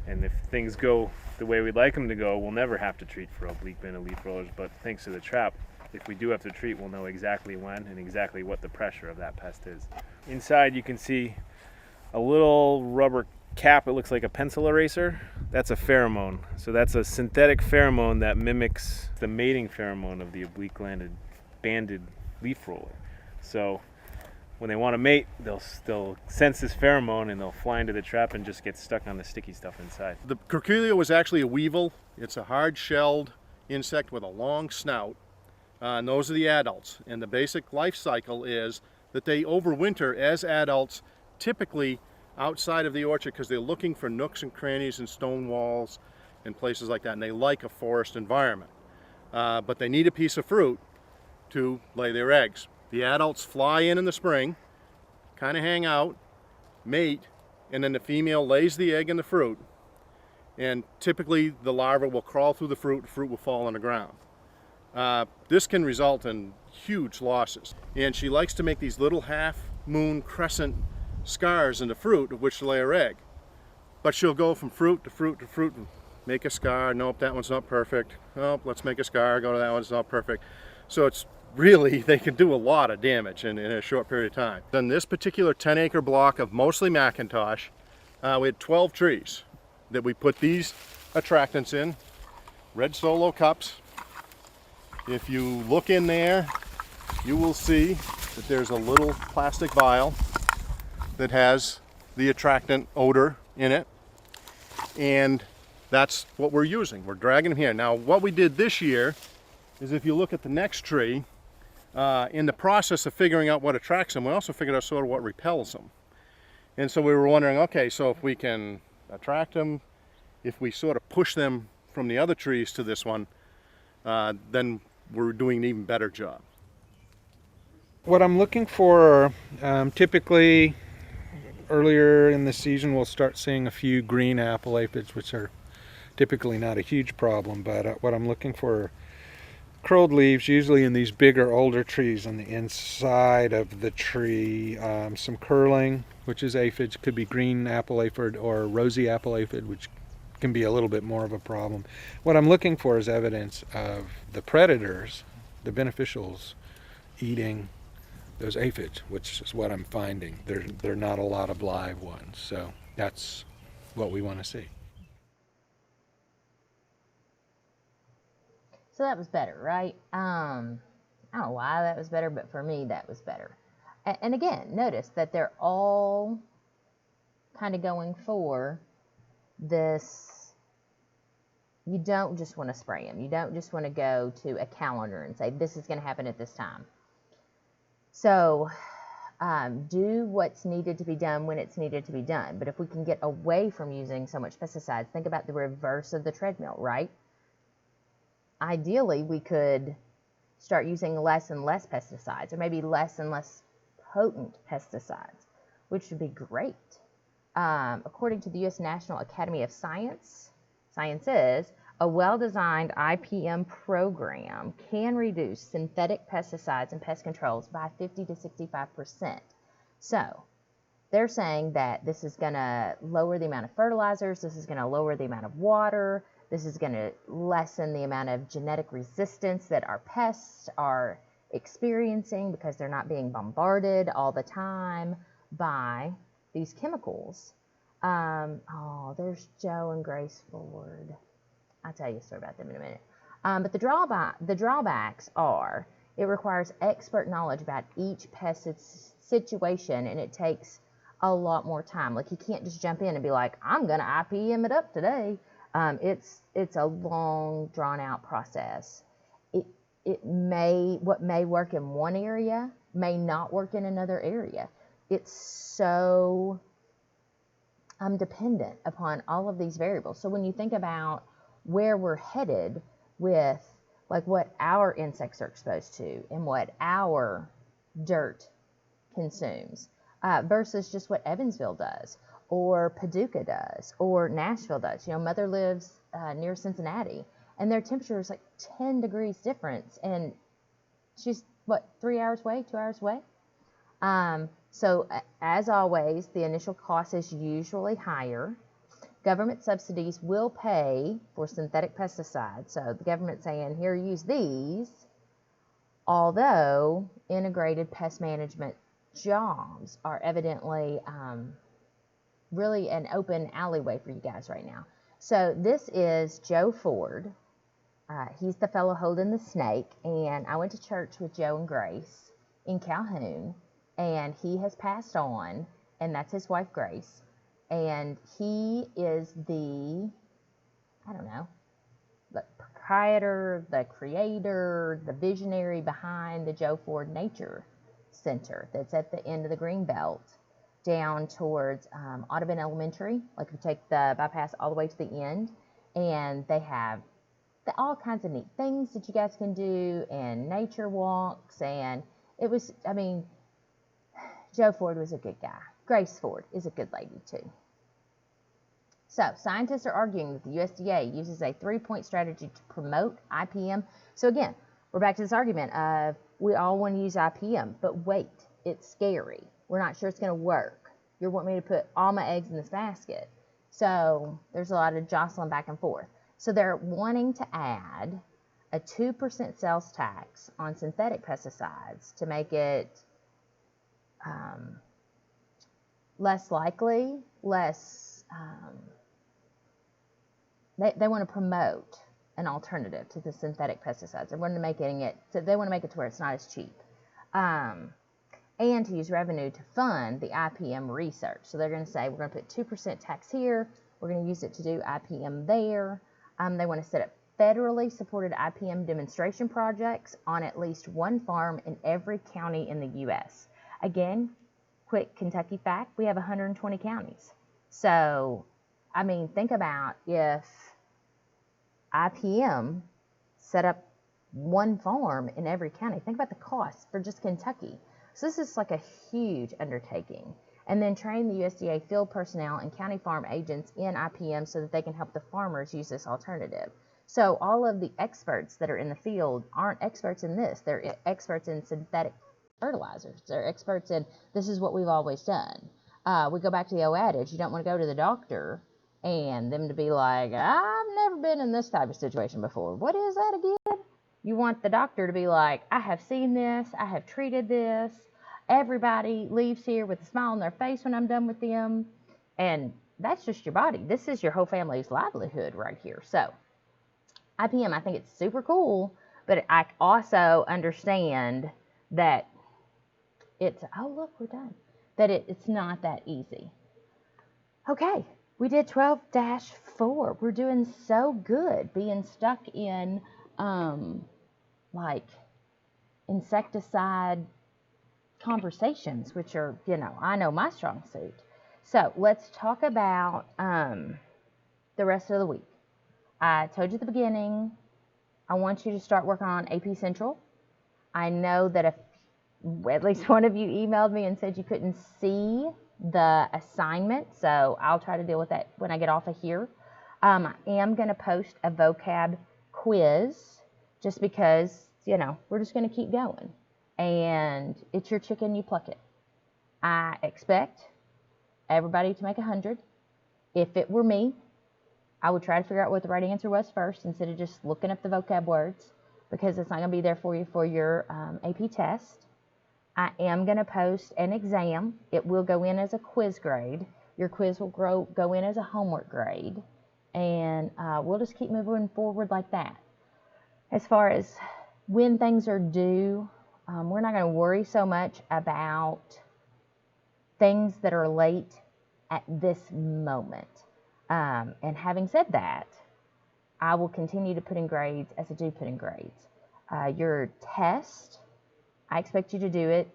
and if things go the way we'd like them to go, we'll never have to treat for oblique banded leaf rollers. But thanks to the trap, if we do have to treat, we'll know exactly when and exactly what the pressure of that pest is. Inside you can see a little rubber cap. It looks like a pencil eraser. That's a pheromone. So that's a synthetic pheromone that mimics the mating pheromone of the oblique banded leaf roller. So when they want to mate, they'll sense this pheromone and they'll fly into the trap and just get stuck on the sticky stuff inside. The curculio was actually a weevil. It's a hard-shelled insect with a long snout. And those are the adults. And the basic life cycle is that they overwinter as adults, typically outside of the orchard, because they're looking for nooks and crannies and stone walls and places like that. And they like a forest environment. But they need a piece of fruit to lay their eggs. The adults fly in the spring, kind of hang out, mate, and then the female lays the egg in the fruit. And typically the larva will crawl through the fruit will fall on the ground. This can result in huge losses. And she likes to make these little half-moon crescent scars in the fruit of which to lay her egg. But she'll go from fruit to fruit to fruit and make a scar. Nope, that one's not perfect. Nope, let's make a scar. Go to that one, it's not perfect. So it's really, they can do a lot of damage in a short period of time. On this particular 10-acre block of mostly Macintosh, we had 12 trees that we put these attractants in, red Solo cups. If you look in there, you will see that there's a little plastic vial that has the attractant odor in it, and that's what we're using. We're dragging them here. Now, what we did this year is, if you look at the next tree, in the process of figuring out what attracts them, we also figured out sort of what repels them. And so we were wondering, okay, so if we can attract them, if we sort of push them from the other trees to this one, then we're doing an even better job. What I'm looking for, typically earlier in the season we'll start seeing a few green apple aphids, which are typically not a huge problem, but what I'm looking for are curled leaves, usually in these bigger older trees on the inside of the tree. Some curling, which is aphids, could be green apple aphid or rosy apple aphid, which can be a little bit more of a problem. What I'm looking for is evidence of the predators, the beneficials, eating those aphids, which is what I'm finding. There are not a lot of live ones, so that's what we want to see. So that was better, right? I don't know why that was better, but for me that was better. And again, notice that they're all kind of going for this. You don't just want to spray them. You don't just want to go to a calendar and say, this is going to happen at this time. So do what's needed to be done when it's needed to be done. But if we can get away from using so much pesticides, think about the reverse of the treadmill, right? Ideally, we could start using less and less pesticides, or maybe less and less potent pesticides, which would be great. According to the U.S. National Academy of Sciences, a well-designed IPM program can reduce synthetic pesticides and pest controls by 50 to 65%. So they're saying that this is going to lower the amount of fertilizers, this is going to lower the amount of water, this is going to lessen the amount of genetic resistance that our pests are experiencing because they're not being bombarded all the time by these chemicals. Oh, there's Joe and Grace Ford. I'll tell you a story about them in a minute. But the drawbacks are it requires expert knowledge about each pest situation, and it takes a lot more time. Like, you can't just jump in and be like, I'm going to IPM it up today. It's a long, drawn-out process. What may work in one area may not work in another area. It's so dependent upon all of these variables. So when you think about where we're headed with like what our insects are exposed to and what our dirt consumes versus just what Evansville does or Paducah does or Nashville does. You know, Mother lives near Cincinnati, and their temperature is like 10 degrees difference, and she's, what, 3 hours away, 2 hours away? So as always, the initial cost is usually higher. Government subsidies will pay for synthetic pesticides. So the government's saying, here, use these, although integrated pest management jobs are evidently really an open alleyway for you guys right now. So this is Joe Ford. He's the fellow holding the snake, and I went to church with Joe and Grace in Calhoun, and he has passed on, and that's his wife Grace, and he is the, I don't know, the proprietor, the creator, the visionary behind the Joe Ford Nature Center that's at the end of the Greenbelt down towards Audubon Elementary. Like, you take the bypass all the way to the end, and they have all kinds of neat things that you guys can do and nature walks, and it was, I mean, Joe Ford was a good guy. Grace Ford is a good lady too. So scientists are arguing that the USDA uses a 3-point strategy to promote IPM. So again, we're back to this argument of we all want to use IPM, but wait, it's scary. We're not sure it's going to work. You want me to put all my eggs in this basket. So there's a lot of jostling back and forth. So they're wanting to add a 2% sales tax on synthetic pesticides to make it less likely, less, they want to promote an alternative to the synthetic pesticides. They want to make it to where it's not as cheap. And to use revenue to fund the IPM research. So they're going to say, we're going to put 2% tax here, we're going to use it to do IPM there. They want to set up federally supported IPM demonstration projects on at least one farm in every county in the U.S. Again, quick Kentucky fact, we have 120 counties. So, I mean, think about if IPM set up one farm in every county. Think about the cost for just Kentucky. So this is like a huge undertaking. And then train the USDA field personnel and county farm agents in IPM so that they can help the farmers use this alternative. So all of the experts that are in the field aren't experts in this. They're experts in synthetic fertilizers. They're experts in this is what we've always done. We go back to the old adage, you don't want to go to the doctor and them to be like, I've never been in this type of situation before. What is that again? You want the doctor to be like, I have seen this, I have treated this. Everybody leaves here with a smile on their face when I'm done with them. And that's just your body. This is your whole family's livelihood right here. So IPM, I think it's super cool, but I also understand that it's, oh look, we're done. That it's not that easy. Okay, we did 12-4. We're doing so good being stuck in like insecticide conversations, which are, you know, I know my strong suit. So let's talk about the rest of the week. I told you at the beginning, I want you to start working on AP Central. I know that if at least one of you emailed me and said you couldn't see the assignment, so I'll try to deal with that when I get off of here. I am going to post a vocab quiz just because, you know, we're just going to keep going. And it's your chicken, you pluck it. I expect everybody to make 100. If it were me, I would try to figure out what the right answer was first instead of just looking up the vocab words. because it's not going to be there for you for your AP test. I am going to post an exam. It will go in as a quiz grade. Your quiz will go in as a homework grade. And we'll just keep moving forward like that. As far as when things are due, we're not going to worry so much about things that are late at this moment. And having said that, I will continue to put in grades as I do put in grades. Your test, I expect you to do it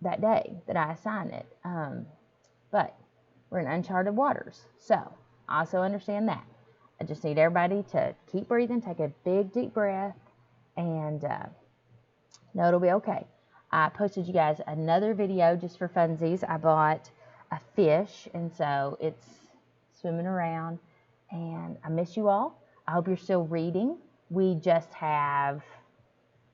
that day that I assign it. But we're in uncharted waters. So I also understand that. I just need everybody to keep breathing, take a big deep breath, and know it'll be okay. I posted you guys another video just for funsies. I bought a fish, and so it's swimming around, and I miss you all. I hope you're still reading. We just have,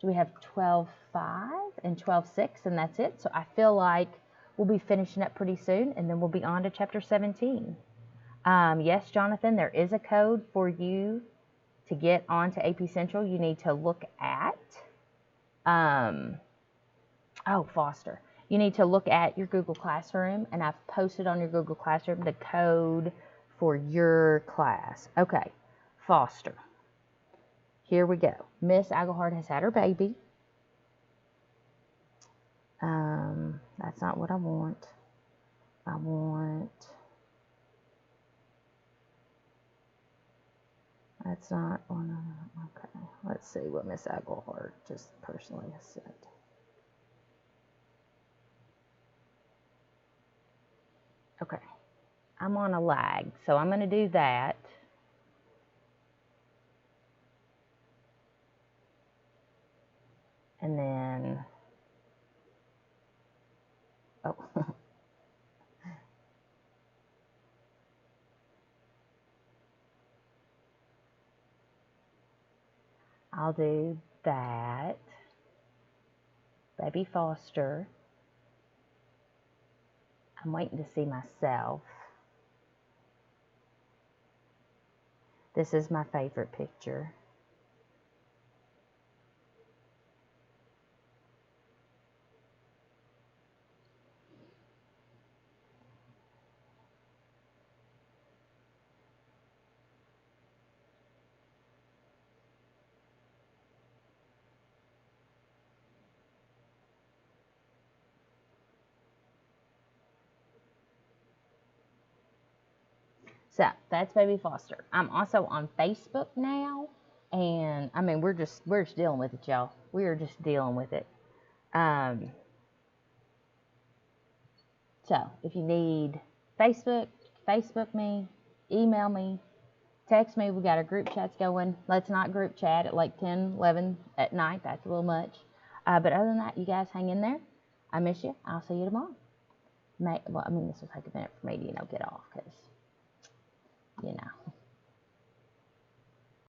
do we have 12.5 and 12.6, and that's it. So I feel like we'll be finishing up pretty soon, and then we'll be on to chapter 17. Yes, Jonathan, there is a code for you to get onto AP Central. You need to look at, Foster. You need to look at your Google Classroom, and I've posted on your Google Classroom the code for your class. Okay, Foster. Here we go. Miss Aglehart has had her baby. That's not what I want. That's not one. Okay, let's see what Miss Aglehart just personally has said. Okay, I'm on a lag, so I'm going to do that. And then, I'll do that. Baby Foster. I'm waiting to see myself. This is my favorite picture. So that's Baby Foster. I'm also on Facebook now, and I mean we're just dealing with it, y'all. We are just dealing with it. So if you need Facebook me, email me, text me. We got our group chats going. Let's not group chat at like 10, 11 at night. That's a little much. But other than that, you guys hang in there. I miss you. I'll see you tomorrow. Well, I mean, this will take a minute for me to, get off because,